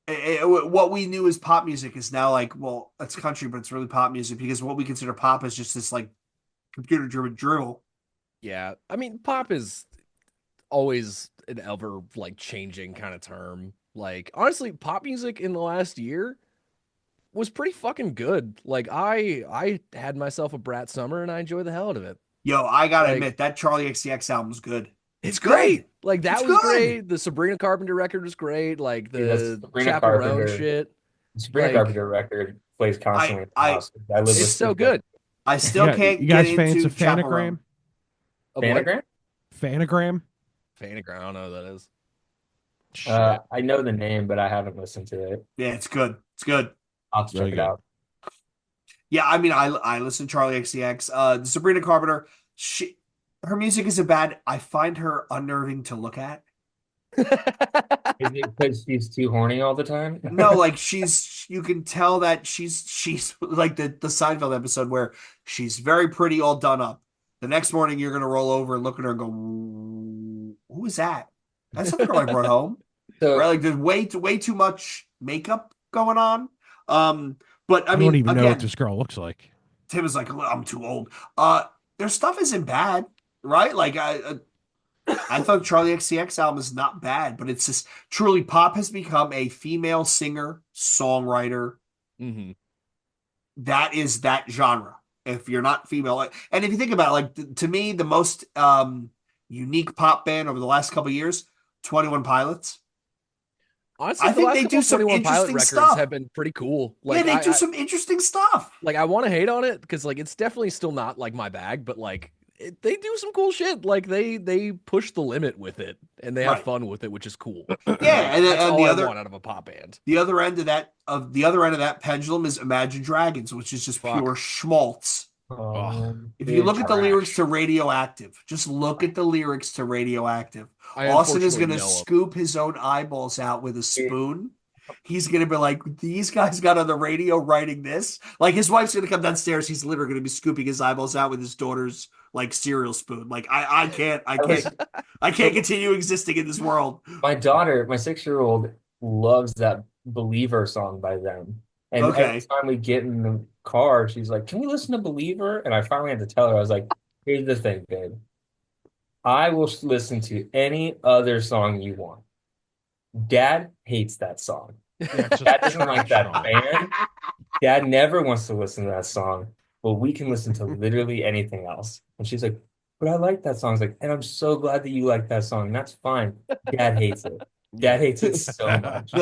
S1: what we knew as pop music is now like, well, it's country, but it's really pop music because what we consider pop is just this like computer driven drill.
S4: Yeah, I mean, pop is always an ever like changing kind of term. Like honestly, pop music in the last year was pretty fucking good. Like I had myself a Brat Summer and I enjoyed the hell out of it.
S1: Yo, I gotta
S4: Like
S1: admit that Charlie XCX album is good. It's
S4: it's
S1: good.
S4: great. Like
S1: It's
S4: that was
S1: good.
S4: great. The Sabrina Carpenter record was great. Like
S2: Dude, that's
S4: the
S2: Sabrina
S4: Chaperone
S2: Carpenter.
S4: shit.
S2: Sabrina
S4: Like
S2: Carpenter record plays
S1: I
S2: constantly in the
S1: I
S2: house. I live
S4: it's
S2: with
S4: so
S2: like
S4: good.
S1: I
S3: You
S1: still
S3: got you
S1: can't get
S3: guys fans
S1: into
S3: of Fanagram?
S1: Chaperone.
S4: Of what?
S2: Fanagram.
S3: Fanagram?
S4: Fanagram. I don't know what that is.
S3: Shit,
S2: I know the name, but I haven't listened to it.
S1: Yeah, it's good. It's good.
S2: I'll have to
S3: really
S2: check it
S3: good.
S2: out.
S1: Yeah, I mean, I listen to Charlie XCX. Sabrina Carpenter, her music isn't bad. I find her unnerving to look at.
S2: Is it because she's too horny all the time?
S1: No, like you can tell that she's like the Seinfeld episode where she's very pretty, all done up. The next morning, you're gonna roll over and look at her and go, "Who is that? That's not the girl I brought home." Right?
S2: So
S1: Like there's way too much makeup going on. But I
S3: I don't
S1: mean,
S3: even know what
S1: again,
S3: this girl looks like.
S1: Tim is like, I'm too old. Their stuff isn't bad, right? Like I thought Charlie XCX album is not bad, but it's just truly pop has become a female singer songwriter.
S4: hmm
S1: That is that genre. If you're not female, and if you think about it, like to me, the most unique pop band over the last couple of years, 21 Pilots.
S4: Honestly,
S1: I
S4: the
S1: think
S4: last
S1: they
S4: couple
S1: do
S4: of
S1: some
S4: 21 Pilot
S1: interesting
S4: records
S1: stuff.
S4: have been pretty cool.
S1: Yeah,
S4: Like
S1: they do
S4: I
S1: some interesting stuff.
S4: like I want to hate on it because like it's definitely still not like my bag, but like they do some cool shit. Like they push the limit with it and they have
S1: Right.
S4: fun with it, which is cool.
S1: Yeah,
S4: Like
S1: and,
S4: that's
S1: and
S4: all
S1: the
S4: I
S1: other
S4: want out of a pop band.
S1: the other end of that pendulum is Imagine Dragons, which is just pure
S4: Fuck.
S1: schmaltz.
S3: Oh,
S1: If you
S2: dude,
S1: look at the lyrics
S3: trash.
S1: to Radioactive, just look at the lyrics to Radioactive.
S4: I
S1: Austin is
S4: unfortunately
S1: going to
S4: know
S1: scoop his own eyeballs out with a
S2: dude,
S1: spoon. He's going to be like, these guys got on the radio writing this. Like his wife's going to come downstairs. He's literally going to be scooping his eyeballs out with his daughter's like cereal spoon. Like I can't, I
S2: I was
S1: can't, I can't continue existing in this world.
S2: my daughter, my 6-year-old, loves that Believer song by them. And every
S1: Okay.
S2: time we get in the car, she's like, "Can we listen to Believer?" And I finally had to tell her, I was like, "Here's the thing, babe. I will listen to any other song you want. Dad hates that song.
S3: Yeah, it's
S2: Dad
S3: just
S2: doesn't like
S3: trash
S2: that
S3: song.
S2: band. Dad never wants to listen to that song, but we can listen to literally anything else." And she's like, "But I like that song." I was like, "And I'm so glad that you like that song. That's fine. Dad hates it. Dad
S3: Yeah.
S2: hates it so much."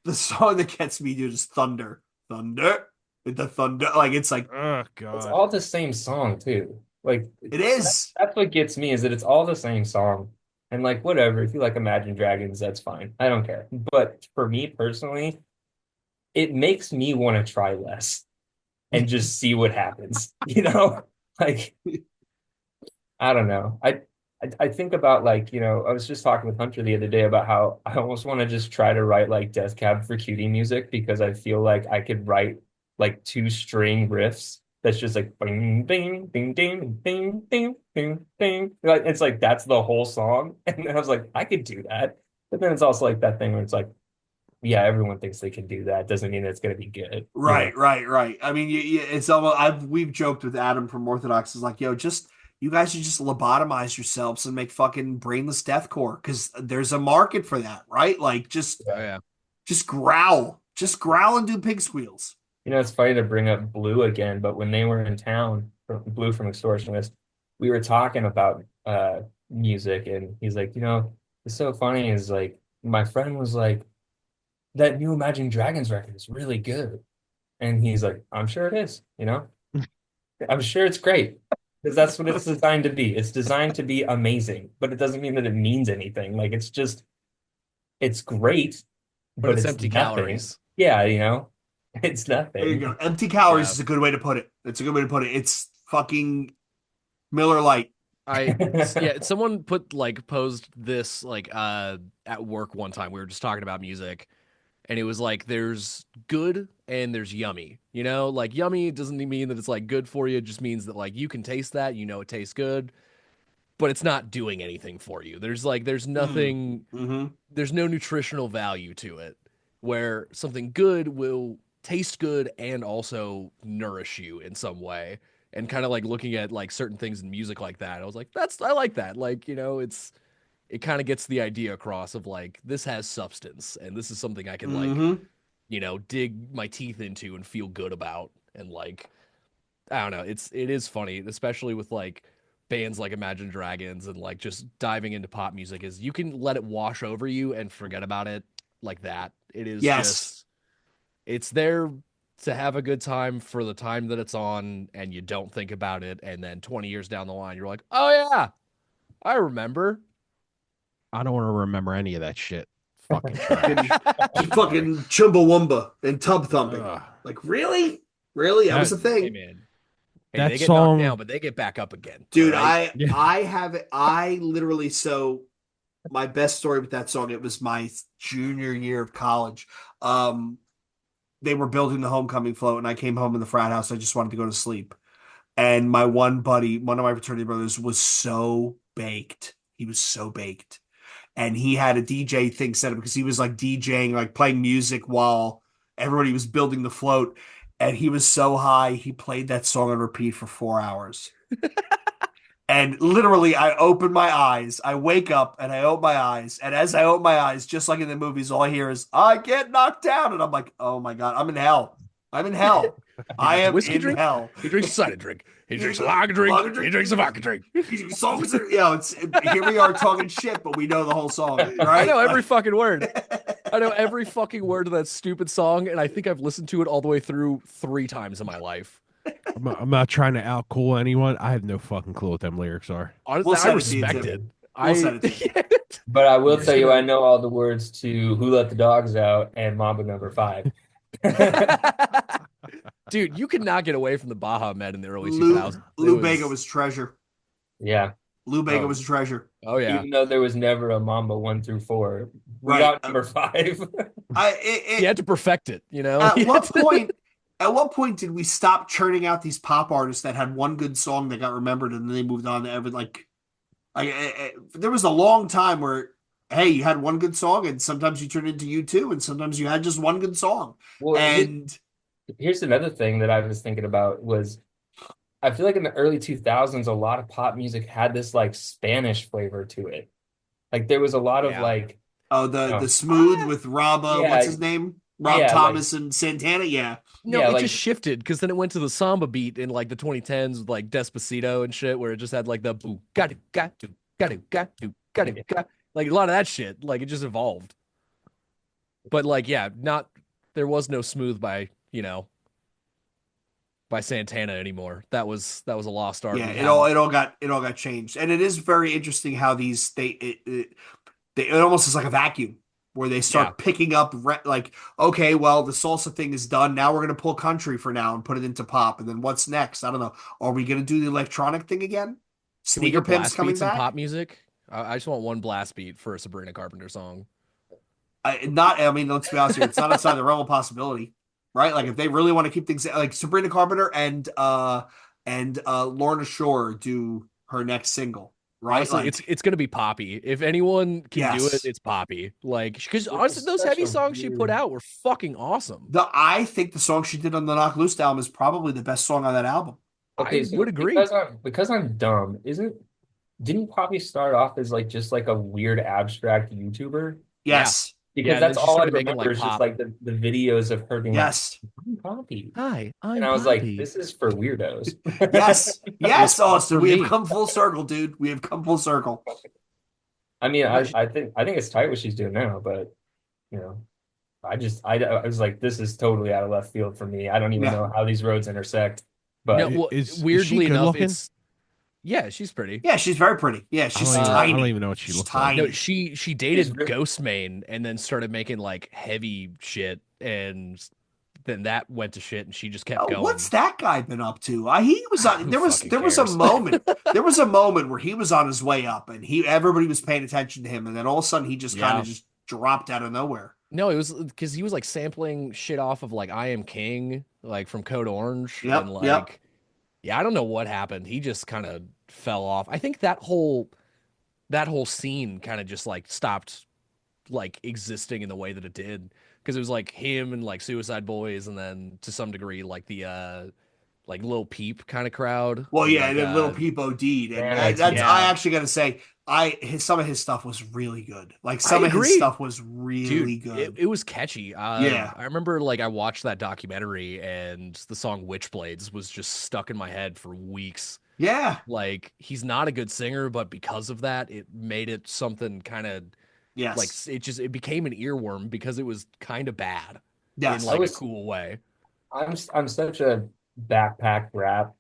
S1: The song that gets me dude is Thunder. Thunder. The thunder. Like it's like
S3: Oh
S2: It's
S3: God.
S2: all the same song too. Like
S1: it is.
S2: that's what gets me is that it's all the same song. And like, whatever, if you like Imagine Dragons, that's fine. I don't care. But for me personally, it makes me want to try less and just see what happens. Like I don't know. I think about like, I was just talking with Hunter the other day about how I almost want to just try to write like Death Cab for Cutie music because I feel like I could write like two string riffs that's just like bing ding ding ding ding ding ding ding. Like it's like that's the whole song. And I was like, I could do that. But then it's also like that thing where it's like, yeah, everyone thinks they can do that. Doesn't mean it's gonna be good.
S1: Right, right, right. I mean, it's almost we've joked with Adam from Orthodox. Is like, yo, just you guys should just lobotomize yourselves and make fucking brainless deathcore because there's a market for that, right? Like,
S4: Oh yeah.
S1: just growl and do pig squeals.
S2: It's funny to bring up Blue again, but when they were in town, Blue from Extortionist, we were talking about music, and he's like, it's so funny is like my friend was like, that new Imagine Dragons record is really good. And he's like, I'm sure it is, I'm sure it's great. Because that's what it's designed to be. It's designed to be amazing, but it doesn't mean that it means anything. Like it's great,
S4: But
S2: but
S4: it's
S2: it's
S4: empty
S2: nothing.
S4: calories.
S2: Yeah, it's
S1: There you
S2: nothing.
S1: go. Empty calories
S4: Yeah.
S1: is a good way to put it. It's a good way to put it. It's fucking Miller Lite.
S4: Yeah, someone posed this at work one time. We were just talking about music and it was like there's good and there's yummy. Like yummy doesn't mean that it's like good for you, it just means that like you can taste that, it tastes good, but it's not doing anything for you. There's nothing,
S1: Mm-hmm.
S4: there's no nutritional value to it. Where something good will taste good and also nourish you in some way. And kind of like looking at like certain things in music like that, I was like, I like that. Like, it kind of gets the idea across of like this has substance and this is something I can like,
S1: Mm-hmm.
S4: dig my teeth into and feel good about. And like, I don't know, it is funny, especially with like bands like Imagine Dragons and like just diving into pop music is you can let it wash over you and forget about it like that. It is
S1: Yes.
S4: just it's there to have a good time for the time that it's on and you don't think about it and then 20 years down the line you're like, "Oh yeah, I remember."
S3: I don't want to remember any of that shit. Fucking
S1: Fucking,
S3: trash.
S1: fucking Chumbawamba and tub thumping.
S3: Ugh.
S1: Like, really? Really? That was
S3: That
S1: a
S4: Hey
S1: thing.
S4: man. Hey,
S3: that
S4: they get knocked
S3: song.
S4: down, but they get back up again. All
S1: Dude,
S4: right.
S3: Yeah.
S1: I have it. I literally, so my best story with that song, it was my junior year of college. Um, they were building the homecoming float, and I came home in the frat house. I just wanted to go to sleep. And my one buddy, one of my fraternity brothers, was so baked. He was so baked. And he had a DJ thing set up because he was like DJing, like playing music while everybody was building the float. And he was so high, he played that song on repeat for 4 hours. And literally, I open my eyes. I wake up and I open my eyes. And as I open my eyes, just like in the movies, all I hear is, I get knocked down. And I'm like, oh my God, I'm in hell. I'm in hell.
S4: He
S1: I
S4: gets a
S1: am
S4: whiskey
S1: in
S4: drink.
S1: hell.
S4: He drinks a cider drink. He drinks a lager drink.
S1: Lager drink.
S4: He drinks a vodka drink.
S1: Songs are, here we are talking shit, but we know the whole song,
S4: I
S1: right?
S4: know every fucking word. I know every fucking word of that stupid song, and I think I've listened to it all the way through 3 times in my life.
S3: I'm not trying to outcool anyone. I have no fucking clue what them lyrics are.
S4: Honestly,
S1: We'll
S4: I
S1: send it to you,
S4: respect
S1: Tim.
S4: it.
S1: We'll send it to you.
S2: But I will
S1: You're
S2: tell you,
S1: gonna-
S2: I know all the words to Who Let the Dogs Out and Mambo Number 5.
S4: Dude, you could not get away from the Baja Med in the early
S1: Lou
S4: 2000s.
S1: Lou Bega was treasure.
S2: Yeah.
S1: Lou Bega
S2: Oh.
S1: was treasure.
S4: Oh yeah.
S2: Even though there was never a Mambo 1 through 4. We
S1: Right.
S2: got number 5.
S4: He had to perfect it, you know?
S1: At what point? At what point did we stop churning out these pop artists that had one good song that got remembered and then they moved on to every there was a long time where hey, you had one good song and sometimes you turned into U2 and sometimes you had just one good song.
S2: Well,
S1: And
S2: here's another thing that I was thinking about was I feel like in the early 2000s, a lot of pop music had this like Spanish flavor to it. Like there was a lot of
S4: Yeah.
S2: like,
S1: the smooth with Rob,
S2: Yeah.
S1: what's his name? Rob
S2: Yeah,
S1: Thomas and Santana. Yeah.
S4: No,
S2: Yeah,
S4: it
S2: like-
S4: just shifted because then it went to the samba beat in like the 2010s with like Despacito and shit, where it just had like the boo got to got to got to got to got to got like a lot of that shit. Like it just evolved. But like, yeah, not there was no smooth by, by Santana anymore. That was a lost art.
S1: Yeah,
S4: We
S1: it all got changed, and it is very interesting how it almost is like a vacuum where they
S4: yeah.
S1: start picking up like, okay, well, the salsa thing is done. Now we're gonna pull country for now and put it into pop, and then what's next? I don't know. Are we gonna do the electronic thing again?
S4: Can we
S1: Sneaker
S4: get
S1: Pimp's
S4: blast
S1: coming
S4: beats and
S1: back.
S4: pop music? I just want one blast beat for a Sabrina Carpenter song.
S1: I mean, let's be honest here. It's not outside the realm of possibility, right? Like if they really want to keep things like Sabrina Carpenter and Lorna Shore do her next single, right?
S4: Honestly,
S1: Like
S4: it's gonna be Poppy. If anyone can do it,
S1: yes,
S4: it's Poppy. Like, because
S2: Which
S4: honestly,
S2: is
S4: those
S2: such
S4: heavy
S2: a
S4: songs she put
S2: weird.
S4: out were fucking awesome.
S1: I think the song she did on the Knock Loose album is probably the best song on that album.
S4: I
S2: Okay,
S4: would
S2: so
S4: agree.
S2: because I'm dumb, didn't Poppy start off as like just like a weird abstract YouTuber?
S4: Yeah,
S1: Yes,
S2: Because
S4: yeah. And then
S2: that's
S4: she
S2: all I
S4: started making
S2: remember
S4: like
S2: is just
S4: pop.
S2: like the videos of her being like,
S1: yes,
S2: I'm Poppy.
S4: Hi,
S2: And
S4: I'm
S2: I was like,
S4: Poppy.
S2: this is for weirdos.
S1: yes,
S4: It was
S1: yes,
S4: fun
S1: Austin.
S4: for
S1: We have
S4: me.
S1: come full circle, dude. We have come full circle.
S2: I mean,
S4: No,
S2: I think it's tight what she's doing now, but you know, I was like, this is totally out of left field for me. I don't even
S1: Yeah.
S2: know how these roads intersect.
S4: no.
S2: But
S4: Well,
S3: Is she
S4: weirdly
S3: good
S4: enough,
S3: looking?
S4: it's yeah. She's pretty.
S1: Yeah, she's very pretty. Yeah, she's
S3: I don't
S1: tiny.
S3: even know what she
S1: She's
S3: looks like.
S4: No,
S1: tiny.
S4: she
S2: she's
S4: dated
S2: re
S4: Ghostmane and then started making like heavy shit, and then that went to shit, and she just kept
S1: Oh, what's
S4: going.
S1: that guy been up to? He was on.
S4: Who
S1: There was
S4: fucking
S1: there was a
S4: cares?
S1: moment. There was a moment where he was on his way up, and everybody was paying attention to him, and then all of a sudden he just kind
S4: Yeah.
S1: of just dropped out of nowhere.
S4: No, it was because he was like sampling shit off of like I Am King, like from Code Orange, and
S1: Yep, yep.
S4: like yeah, I don't know what happened. He just kind of fell off. I think that whole scene kind of just like stopped like existing in the way that it did because it was like him and like Suicide Boys, and then to some degree like the like Lil Peep kind of crowd,
S1: Well,
S4: and
S1: yeah, and
S4: like
S1: then Little Peep OD'd, and
S2: Xanax,
S1: that's
S2: yeah.
S1: I
S4: yeah,
S1: actually got to say, some of his stuff was really good. Like
S4: I
S1: some of his
S4: agree.
S1: stuff was really
S4: Dude, it,
S1: good.
S4: it was catchy.
S1: Yeah,
S4: I remember like I watched that documentary and the song Witchblades was just stuck in my head for weeks.
S1: yeah,
S4: Like he's not a good singer, but because of that, it made it something kind of like
S1: yes,
S4: it became an earworm because it was kind of bad in
S2: I
S1: yes,
S4: like a
S2: was
S4: cool way.
S2: I'm such a backpack rap,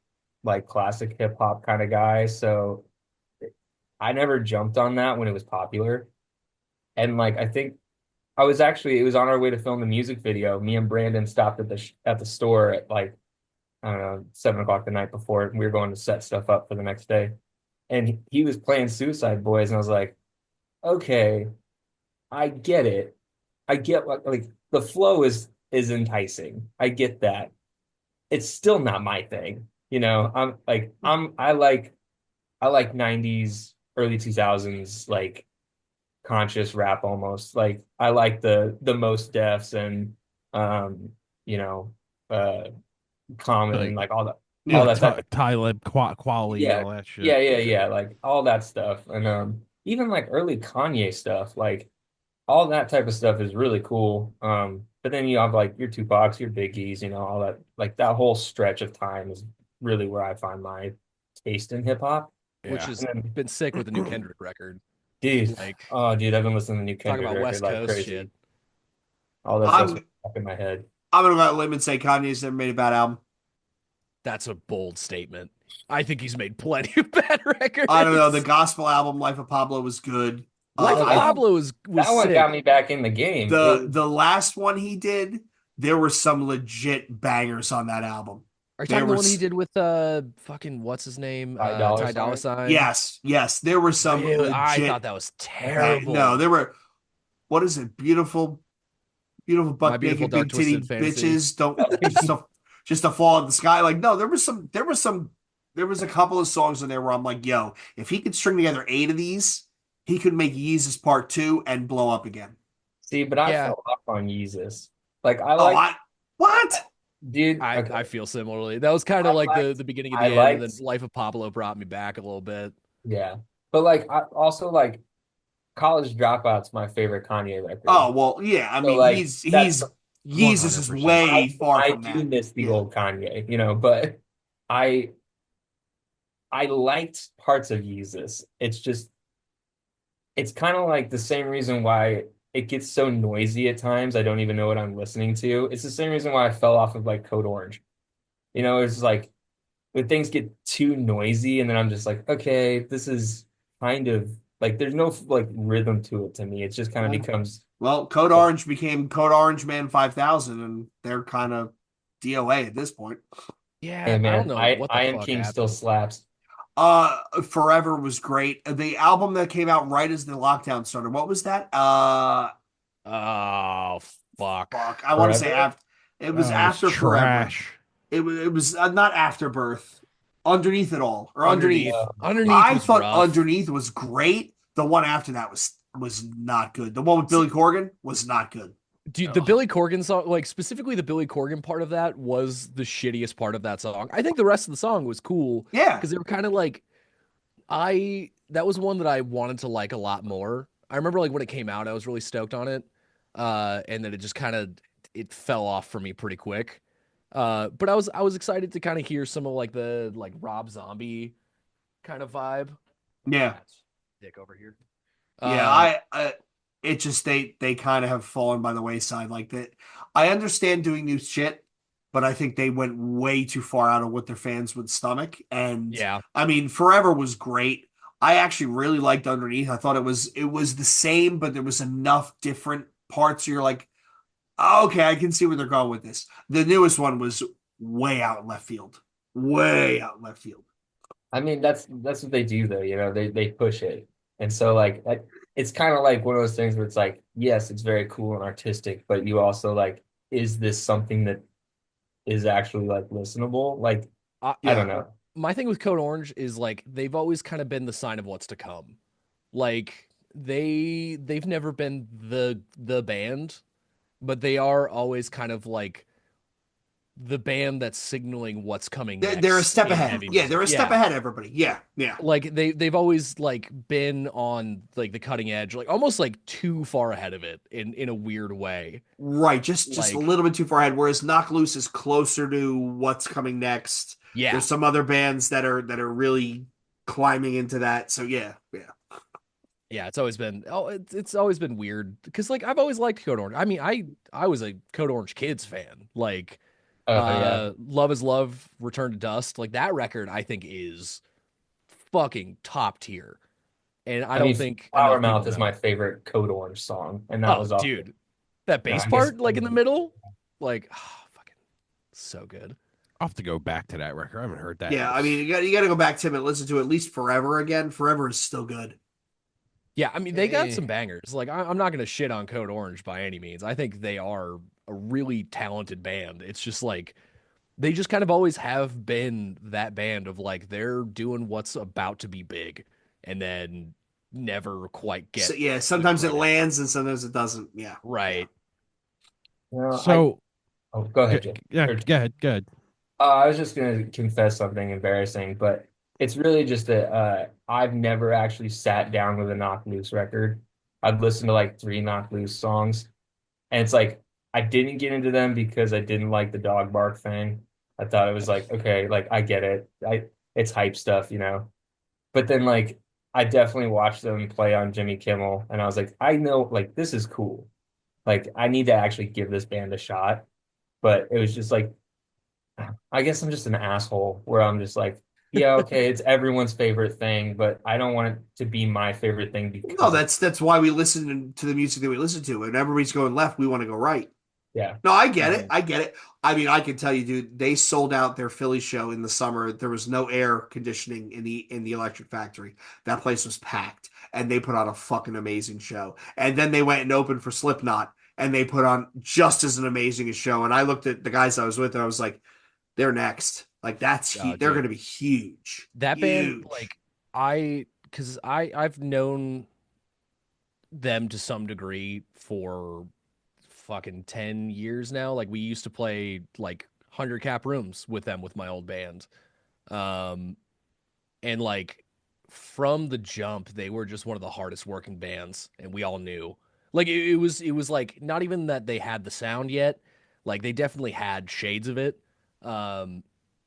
S2: like classic hip hop kind of guy. So I never jumped on that when it was popular. And like I think it was on our way to film the music video. Me and Brandon stopped at the store at like I don't know 7 o'clock the night before, and we were going to set stuff up for the next day. And he was playing Suicide Boys, and I was like, okay, I get it. I get what like the flow is enticing. I get that. It's still not my thing. You know, I like 90s, early 2000s like conscious rap almost. Like I like the most defs and um, you know, uh Common and
S3: Like
S2: like all
S1: yeah,
S2: that type of
S3: Talib quality,
S2: yeah,
S3: all that shit.
S2: yeah, like all that stuff. And even like early Kanye stuff, like all that type of stuff is really cool. But then you have like your Tupacs, your Biggies, you know, all that like that whole stretch of time is really where I find my taste in hip hop.
S4: Which
S3: Yeah.
S4: has
S2: And
S4: been sick with the new Kendrick record.
S2: dude,
S4: Like
S2: oh dude, I've been listening to the new
S4: talk
S2: Kendrick
S4: about
S2: record
S4: West
S2: like
S4: Coast shit.
S2: crazy. All that stuff's
S1: I'm
S2: up in my head.
S1: I'm gonna go out on a limb and say Kanye's never made a bad album.
S4: That's a bold statement. I think he's made plenty of bad
S1: I don't know. The
S4: records.
S1: gospel album, Life of Pablo, was good.
S4: Life of
S2: That
S1: I
S2: one,
S4: Pablo was
S2: that one got
S4: sick.
S2: me back in the game.
S1: the last one he did, there were some legit bangers on that album.
S4: Are you
S1: There
S4: talking the one he
S1: was
S4: did with fucking what's his name?
S2: High Dollar
S4: Ty Dolla
S2: Sign.
S4: Sign?
S1: yes, yes, there were some
S4: Really? I thought
S1: legit
S4: that was
S1: no,
S4: terrible.
S1: there were what is it? Beautiful
S4: My
S1: buck
S4: beautiful
S1: naked
S4: dark
S1: big
S4: twisted
S1: titty
S4: fantasy.
S1: bitches don't just to fall in the sky. Like no, there was a couple of songs in there where I'm like, yo, if he could string together 8 of these, he could make Yeezus Part 2 and blow up again.
S2: See, but I
S4: Yeah,
S2: fell off on Yeezus. Like I
S1: Oh,
S2: like,
S1: what?
S2: dude.
S4: I
S2: Okay,
S4: feel similarly. That was kind
S2: I
S4: of like
S2: liked,
S4: the beginning of
S2: I
S4: the end, and then
S2: liked,
S4: Life of Pablo brought me back a little bit.
S2: yeah. But like, I also like College Dropout's my favorite Kanye record.
S1: Oh well, yeah. I
S2: So
S1: mean,
S2: like, that's
S1: he's Yeezus is
S4: 100%.
S1: way far
S2: I
S1: from
S2: do
S1: that.
S2: miss the
S1: Yeah.
S2: old Kanye, you know. But I I liked parts of Yeezus. It's just it's kind of like the same reason why it gets so noisy at times. I don't even know what I'm listening to. It's the same reason why I fell off of like Code Orange You know, it's like when things get too noisy, and then I'm just like, okay, this is kind of like there's no like rhythm to it to me. It just kind of
S1: Yeah.
S2: becomes
S1: Well, Code Orange became Code Orange Man 5000, and they're kind of DOA at this point.
S4: Yeah,
S2: hey
S4: I don't
S2: man,
S4: know what the
S2: I Am
S4: fuck
S2: King still
S4: happened.
S2: slaps.
S1: Forever was great. The album that came out right as the lockdown started. What was that?
S4: Oh fuck.
S1: Fuck. I want to say
S2: Forever?
S1: after. It was
S3: Oh, it was
S1: after Forever.
S3: trash.
S1: It was not Afterbirth. Underneath it all, or underneath.
S4: Underneath.
S2: Uh,
S4: Underneath
S1: I
S4: was
S1: thought
S4: rough.
S1: Underneath was great. The one after that was not good. The one with
S4: See,
S1: Billy Corgan was not good.
S4: dude, the
S3: Ugh.
S4: Billy Corgan song, like specifically the Billy Corgan part of that was the shittiest part of that song. I think the rest of the song was cool
S1: Yeah,
S4: because they were kind of like I that was one that I wanted to like a lot more. I remember like when it came out, I was really stoked on it. And then it just kind of it fell off for me pretty quick. But I was excited to kind of hear some of like the like Rob Zombie kind of vibe.
S1: yeah.
S4: That's dick over here.
S1: Yeah,
S4: Uh
S1: it just they kind of have fallen by the wayside like that. I understand doing new shit, but I think they went way too far out of what their fans would stomach. And
S4: yeah.
S1: I mean, Forever was great. I actually really liked Underneath. I thought it was the same, but there was enough different parts. You're like, oh, okay, I can see where they're going with this. The newest one was way out in left field, way out in left field.
S2: I mean, that's what they do though, you know, they push it. And so it's kind of like one of those things where it's like, yes, it's very cool and artistic, but you also like, is this something that is actually like listenable? Like, I don't
S1: Yeah,
S2: know.
S4: My thing with Code Orange is like they've always kind of been the sign of what's to come. Like they've never been the band, but they are always kind of like the band that's signaling what's coming
S1: they're a
S4: next
S1: step
S4: in
S1: ahead.
S4: heavy
S1: Yeah, they're
S4: music.
S1: a step
S4: Yeah.
S1: ahead. Everybody. Yeah, yeah.
S4: Like they've always like been on like the cutting edge, like almost like too far ahead of it in a weird way.
S1: Right, just a
S4: Like
S1: little bit too far ahead. Whereas Knock Loose is closer to what's coming next.
S4: yeah.
S1: There's some other bands that are really climbing into that. So yeah, yeah,
S4: Yeah, it's always been weird because like I've always liked Code Orange. I mean, I was a Code Orange Kids fan. Like
S2: Oh yeah.
S4: Love is Love, Return to Dust, like that record I think is fucking top tier. And I
S2: I
S4: don't
S2: mean,
S4: think
S2: Flower
S4: enough people
S2: Mouth is my
S4: know.
S2: favorite Code Orange song, and that
S4: Oh,
S2: was off the,
S4: dude. That
S2: no,
S4: bass
S2: I guess
S4: part like in the middle, like fucking so good.
S3: I'll have to go back to that record. I haven't heard that.
S1: yeah. I mean, you got to go back to him and listen to at least Forever again. Forever is still good.
S4: Yeah, I mean they got
S3: Eh.
S4: some bangers. Like I'm not gonna shit on Code Orange by any means. I think they are a really talented band. It's just like they just kind of always have been that band of like they're doing what's about to be big and then never quite
S1: So
S4: get
S1: yeah,
S4: the
S1: sometimes it
S4: credit.
S1: lands and sometimes it doesn't. Yeah, yeah.
S4: Right.
S2: you know, I
S3: So,
S2: oh go ahead, Jay.
S3: yeah,
S2: Or,
S3: go ahead, go ahead.
S2: I was just gonna confess something embarrassing, but it's really just that I've never actually sat down with a Knock Loose record. I've listened to like three Knock Loose songs, and it's like I didn't get into them because I didn't like the dog bark thing. I thought it was like, okay, like I get it. It's hype stuff, you know. But then like I definitely watched them play on Jimmy Kimmel, and I was like, I know like this is cool. Like I need to actually give this band a shot. But it was just like I guess I'm just an asshole where I'm just like, yeah, okay, it's everyone's favorite thing, but I don't want it to be my favorite thing
S1: No,
S2: because of
S1: that's why we listen to the music that we listen to. And everybody's going left, we want to go right.
S2: yeah.
S1: No, I get it.
S2: Um,
S1: I get it. I mean, I can tell you, dude, they sold out their Philly show in the summer. There was no air conditioning in the Electric Factory. That place was packed, and they put on a fucking amazing show. And then they went and opened for Slipknot, and they put on just as an amazing a show. And I looked at the guys I was with, and I was like, they're next. Like they're going
S4: Dude.
S1: to be huge,
S4: That band,
S1: huge.
S4: like because I've known them to some degree for fucking 10 years now. Like we used to play like 100 cap rooms with them with my old band. Um and like from the jump they were just one of the hardest working bands and we all knew. Like it was like not even that they had the sound yet. Like they definitely had shades of it. Um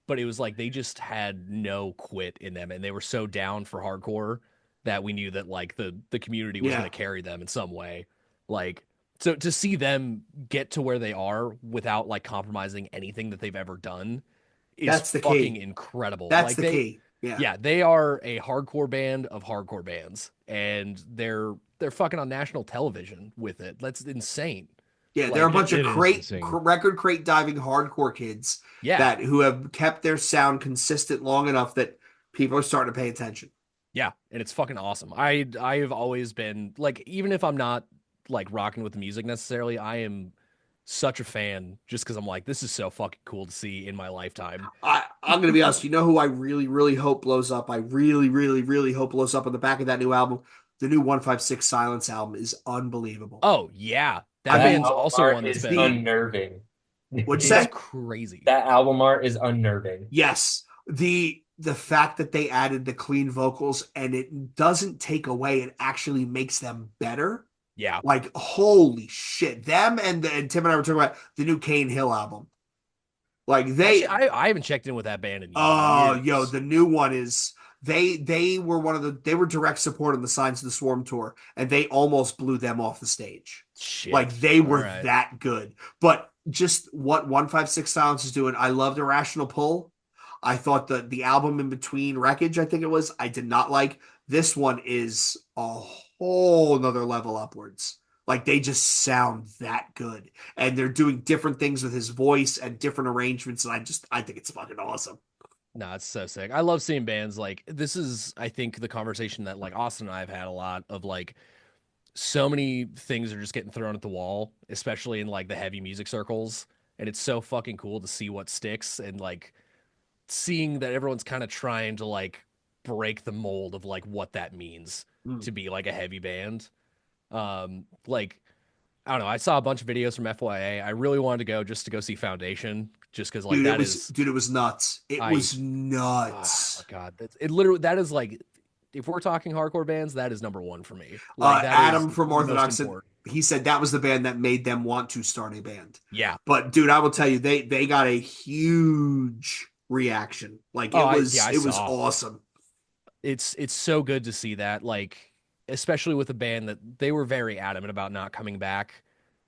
S4: but it was like they just had no quit in them and they were so down for hardcore that we knew that like the community was going
S1: Yeah.
S4: to carry them in some way. Like so to see them get to where they are without like compromising anything that they've ever done is
S1: That's the
S4: fucking
S1: key.
S4: incredible.
S1: That's
S4: Like
S1: the key. Yeah.
S4: yeah, they are a hardcore band of hardcore bands, and they're fucking on national television with it. That's insane.
S1: Yeah, they're a
S4: Like,
S1: bunch of
S3: It is insane.
S1: record crate diving hardcore kids
S4: yeah,
S1: that who have kept their sound consistent long enough that people are starting to pay attention.
S4: yeah, and it's fucking awesome. I have always been like, even if I'm not like rocking with the music necessarily, I am such a fan just because I'm like, this is so fucking cool to see in my lifetime.
S1: I'm gonna be honest. You know who I really, really hope blows up? I really, really, really hope blows up on the back of that new album. The new 156 Silence album is unbelievable.
S4: Oh yeah, that
S1: I
S2: That
S1: mean,
S4: band's
S2: album
S4: also
S2: art
S4: one that's
S2: is
S4: been
S2: unnerving.
S1: what'd you
S4: it's
S1: say?
S4: crazy.
S2: That album art is unnerving.
S1: Yes. The fact that they added the clean vocals and it doesn't take away, it actually makes them better.
S4: Yeah,
S1: Like, holy shit. Them and Tim and I were talking about the new Cane Hill album. Like
S4: actually, I haven't checked in with that band in
S1: oh,
S4: years.
S1: yo, the new one is they were they were direct support on the Signs of the Swarm tour, and they almost blew them off the stage.
S4: Shit.
S1: Like they
S4: All
S1: were
S4: right.
S1: that good. But just what 156 Silence is doing, I loved Irrational Pull. I thought the album in between Wreckage, I think it was, I did not like. This one is a whole nother level upwards. Like they just sound that good. And they're doing different things with his voice and different arrangements. And I think it's fucking awesome.
S4: No, it's so sick. I love seeing bands like this is, I think, the conversation that like Austin and I have had a lot of like so many things are just getting thrown at the wall, especially in like the heavy music circles. And it's so fucking cool to see what sticks and like seeing that everyone's kind of trying to like break the mold of like what that means
S1: Mm.
S4: to be like a heavy band. Like I don't know. I saw a bunch of videos from FYA. I really wanted to go just to go see Foundation, just because like that is
S1: Dude, it was nuts. It was
S4: oh
S1: nuts.
S4: my God, it literally that is like if we're talking hardcore bands, that is number one for me. Like that is
S1: Adam from
S4: the most
S1: Orthodox,
S4: important.
S1: he said that was the band that made them want to start a band.
S4: Yeah.
S1: But dude, I will tell you, they got a huge reaction. Like
S4: Oh,
S1: it
S4: I
S1: was
S4: saw.
S1: awesome.
S4: It's so good to see that, like especially with a band that they were very adamant about not coming back.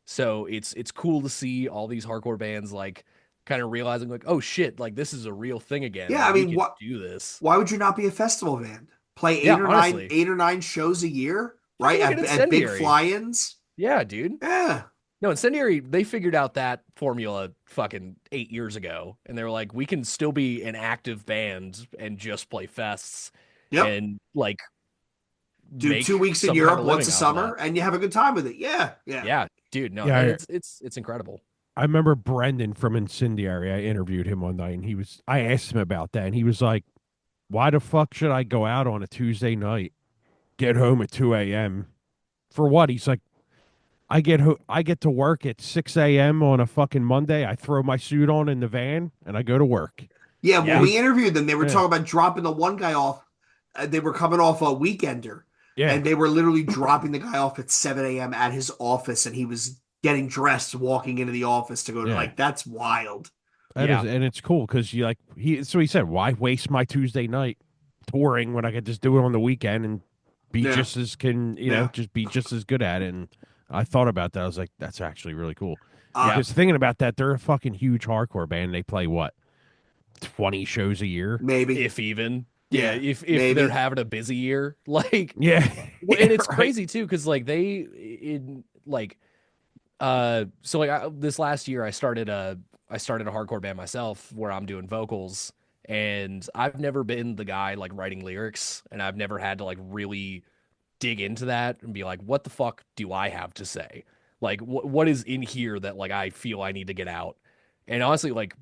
S4: So it's cool to see all these hardcore bands like kind of realizing like, oh shit, like this is a real thing again.
S1: Yeah,
S4: Like,
S1: I
S4: we
S1: mean,
S4: can
S1: what?
S4: do this.
S1: Why would you not be a festival band? Play
S4: Yeah, honestly.
S1: 8 or 9 shows a year,
S4: Just
S1: right?
S4: look at
S1: At big
S4: Incendiary.
S1: fly-ins.
S4: Yeah, dude.
S1: Yeah.
S4: No, Incendiary, they figured out that formula fucking 8 years ago. And they were like, we can still be an active band and just play fests
S1: Yep.
S4: and like
S1: Do
S4: make
S1: 2 weeks in
S4: some
S1: Europe
S4: kind of
S1: once a
S4: living off of
S1: summer,
S4: that.
S1: and you have a good time with it. Yeah. Yeah.
S4: Yeah, dude. No,
S3: Yeah,
S4: it's incredible.
S3: I remember Brendan from Incendiary. I interviewed him one night, and I asked him about that, and he was like, "Why the fuck should I go out on a Tuesday night, get home at 2 a.m. for what?" He's like, I get to work at 6 a.m. on a fucking Monday. I throw my suit on in the van, and I go to work."
S1: Yeah.
S4: Yeah.
S1: When we interviewed them, they were
S3: Yeah.
S1: talking about dropping the one guy off. They were coming off a weekender.
S3: Yeah,
S1: And they were literally dropping the guy off at 7 a.m. at his office, and he was getting dressed, walking into the office to go to
S3: Yeah.
S1: like that's wild.
S3: that
S4: Yeah.
S3: is, and it's cool because you like So he said, "Why waste my Tuesday night touring when I could just do it on the weekend and be
S1: Yeah.
S3: just as just be just as good at it?" And I thought about that. I was like, "That's actually really cool."
S1: Yeah.
S3: Because thinking about that, they're a fucking huge hardcore band. They play what, 20 shows a year?
S1: Maybe.
S4: If even.
S1: Yeah,
S4: Yeah, if
S1: maybe.
S4: they're having a busy year. Like
S3: Yeah,
S4: and it's
S3: right.
S4: crazy too, because like they in like so like this last year I started a hardcore band myself where I'm doing vocals, and I've never been the guy like writing lyrics, and I've never had to like really dig into that and be like, what the fuck do I have to say? Like what is in here that like I feel I need to get out? And honestly, like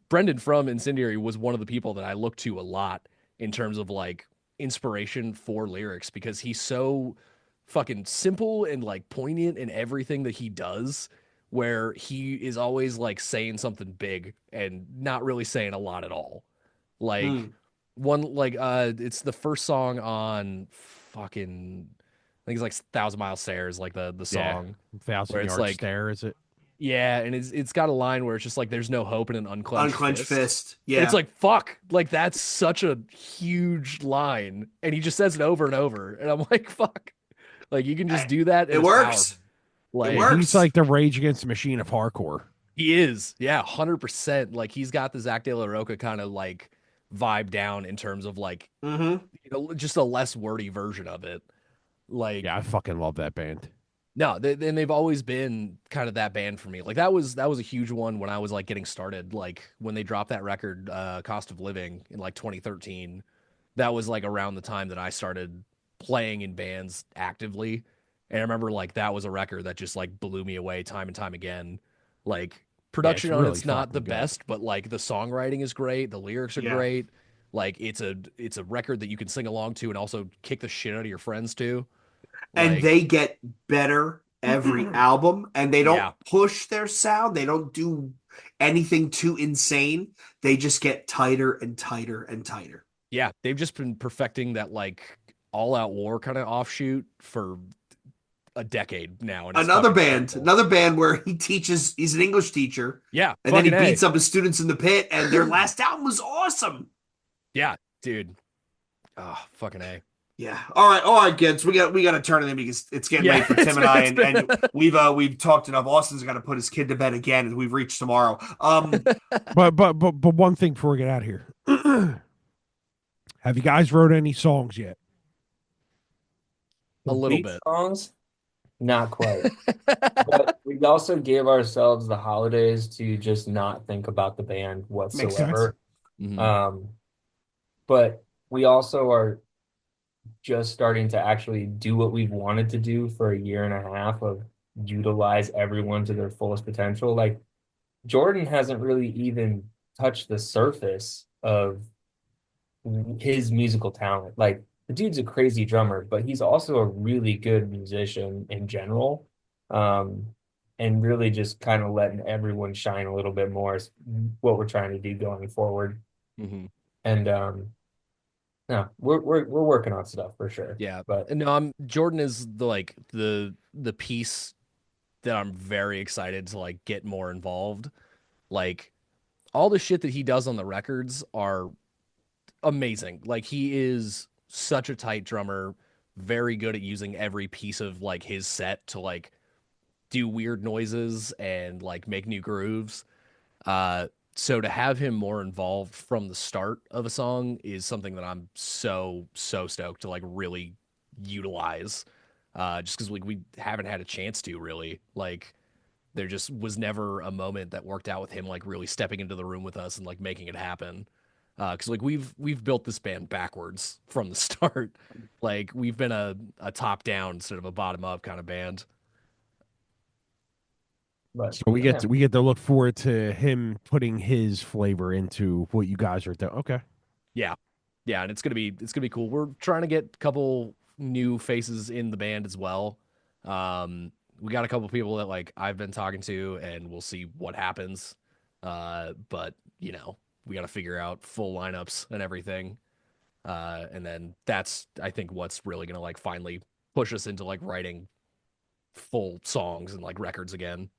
S4: Brendan from Incendiary was one of the people that I look to a lot in terms of like inspiration for lyrics, because he's so fucking simple and like poignant in everything that he does, where he is always like saying something big and not really saying a lot at all. Like
S1: Hmm.
S4: one like it's the first song on fucking I think it's like Thousand Mile Stairs, like the
S3: Yeah.
S4: song.
S3: 1,000
S4: Where it's
S3: yard
S4: like-
S3: stare, is it?
S4: Yeah, and it's got a line where it's just like there's no hope in an unclenched
S1: Unclenched fist. Yeah.
S4: And it's like fuck, like that's such a huge line, and he just says it over and over, and I'm like fuck, like you can just do that. And
S1: it
S4: it's
S1: works.
S4: powerful. Like
S1: It works.
S3: He's like the Rage Against the Machine of hardcore.
S4: He is, yeah, 100%. Like he's got the Zach De La Rocha kind of like vibe down in terms of like
S1: Mm-hmm.
S4: just a less wordy version of it. Like
S3: Yeah, I fucking love that band.
S4: no, and they've always been kind of that band for me. Like that was a huge one when I was like getting started. Like when they dropped that record, Cost of Living in like 2013. That was like around the time that I started playing in bands actively. And I remember like that was a record that just like blew me away time and time again. Like
S3: Yeah, it's
S4: production on
S3: really
S4: it's not the
S3: fucking good.
S4: best, but like the songwriting is great, the lyrics are
S1: Yeah.
S4: great. Like it's a record that you can sing along to and also kick the shit out of your friends to.
S1: And
S4: Like
S1: they get better every album, and they don't
S4: yeah,
S1: push their sound. They don't do anything too insane. They just get tighter and tighter and tighter.
S4: yeah, they've just been perfecting that like all out war kind of offshoot for a decade now, and it's fucking incredible.
S1: Another band where he teaches, he's an English teacher,
S4: Yeah,
S1: and then he
S4: fucking A.
S1: beats up his students in the pit, and their last album was awesome.
S4: Yeah, dude. Oh, fucking A.
S1: Yeah. All right, kids. We got to turn it in because it's getting
S4: Yeah,
S1: late for Tim and I,
S4: it's
S1: and
S4: been
S1: we've talked enough. Austin's got to put his kid to bed again, and we've reached tomorrow.
S3: But one thing before we get out of here. Have you guys wrote any songs yet?
S4: a little
S2: Complete
S4: bit.
S2: songs, not quite. But we also gave ourselves the holidays to just not think about the band
S1: Makes sense.
S2: whatsoever.
S4: Mhm.
S2: But we also are just starting to actually do what we've wanted to do for a year and a half of utilize everyone to their fullest potential. Like Jordan hasn't really even touched the surface of his musical talent. Like the dude's a crazy drummer, but he's also a really good musician in general. Um, and really just kind of letting everyone shine a little bit more is what we're trying to do going forward.
S4: Mhm.
S2: And no, we're working on stuff for sure.
S4: Yeah.
S2: But
S4: And no, I'm Jordan is the like the piece that I'm very excited to like get more involved. Like all the shit that he does on the records are amazing. Like he is such a tight drummer, very good at using every piece of like his set to like do weird noises and like make new grooves. Uh, so to have him more involved from the start of a song is something that I'm so stoked to like really utilize. Just because like we haven't had a chance to really like there just was never a moment that worked out with him like really stepping into the room with us and like making it happen. Because like we've built this band backwards from the start. Like we've been a top down instead of a bottom up kind of band.
S2: but
S3: So we get
S2: yeah.
S3: to look forward to him putting his flavor into what you guys are doing. Okay.
S4: Yeah. Yeah, and it's gonna be cool. We're trying to get a couple new faces in the band as well. We got a couple people that like I've been talking to, and we'll see what happens. But you know, we got to figure out full lineups and everything. And then that's I think what's really gonna like finally push us into like writing full songs and like records again.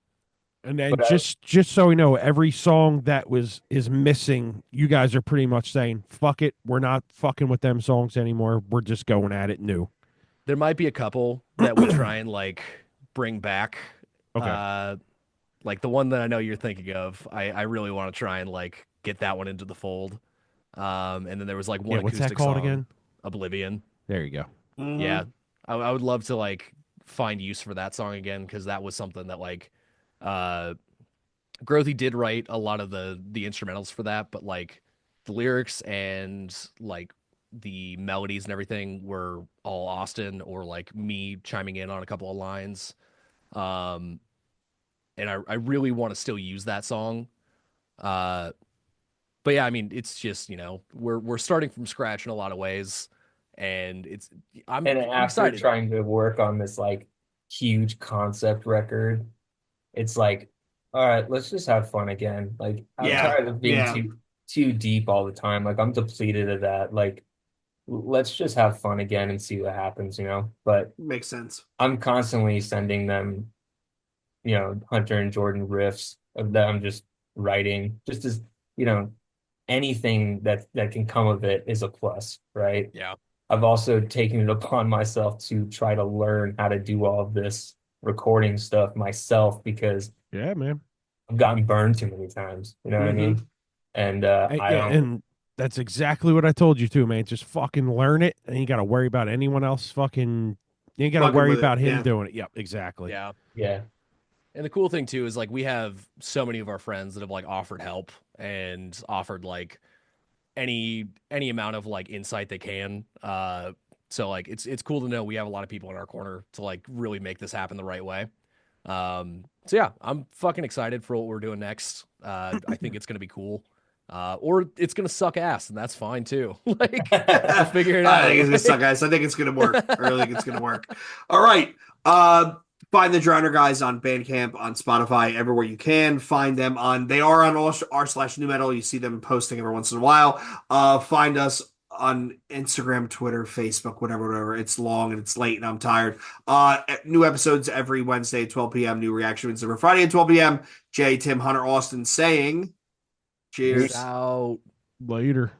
S3: And then
S2: But
S3: just so we know, every song that is missing, you guys are pretty much saying, "Fuck it, we're not fucking with them songs anymore. We're just going at it new."
S4: There might be a couple that we try and like bring back.
S3: Okay.
S4: Uh, like the one that I know you're thinking of. I really want to try and like get that one into the fold. And then there was like
S3: Yeah,
S4: one
S3: what's that
S4: acoustic
S3: called
S4: song,
S3: again?
S4: Oblivion.
S3: There you go.
S1: Mm-hmm.
S4: Yeah, I would love to like find use for that song again because that was something that like uh Grothy did write a lot of the instrumentals for that, but like the lyrics and like the melodies and everything were all Austin or like me chiming in on a couple of lines. Um, and I really want to still use that song. Uh, but yeah, I mean, it's just we're starting from scratch in a lot of ways, and
S2: and
S4: I'm
S2: after
S4: excited.
S2: trying to work on this like huge concept record, it's like, all right, let's just have fun again. Like I'm
S1: Yeah.
S2: tired of being
S1: Yeah.
S2: too deep all the time. Like I'm depleted of that. Like let's just have fun again and see what happens, you know? But
S1: Makes sense.
S2: I'm constantly sending them, Hunter and Jordan riffs of them just writing, just as, you know, anything that can come of it is a plus, right?
S4: Yeah,
S2: I've also taken it upon myself to try to learn how to do all of this recording stuff myself because
S3: Yeah, man.
S2: I've gotten burned too many times. You know what I mean? And I
S3: Yeah,
S2: don't.
S3: and that's exactly what I told you too, man. Just fucking learn it, and you got to worry about anyone else fucking. You ain't got to
S1: Fucking
S3: worry
S1: with it.
S3: about him
S1: Yeah.
S3: doing it. Yep, exactly.
S4: Yeah.
S2: Yeah.
S4: And the cool thing too is like we have so many of our friends that have like offered help and offered like any amount of like insight they can. So like it's cool to know we have a lot of people in our corner to like really make this happen the right way. So yeah, I'm fucking excited for what we're doing next. I think it's gonna be cool. Or it's gonna suck ass, and that's fine too. Like we'll figure it
S1: I
S4: out.
S1: think it's gonna suck, guys. I think it's gonna work. I really think it's gonna work. All right. Find the Drowner Guys on Bandcamp, on Spotify, everywhere you can. Find them on. They are on r/new metal. You see them posting every once in a while. Find us on Instagram, Twitter, Facebook, whatever. It's long and it's late and I'm tired. New episodes every Wednesday at 12 p.m. New reactions every Friday at 12 p.m. Jay, Tim, Hunter, Austin saying,
S2: Peace.
S1: cheers.
S4: Out.
S3: Later.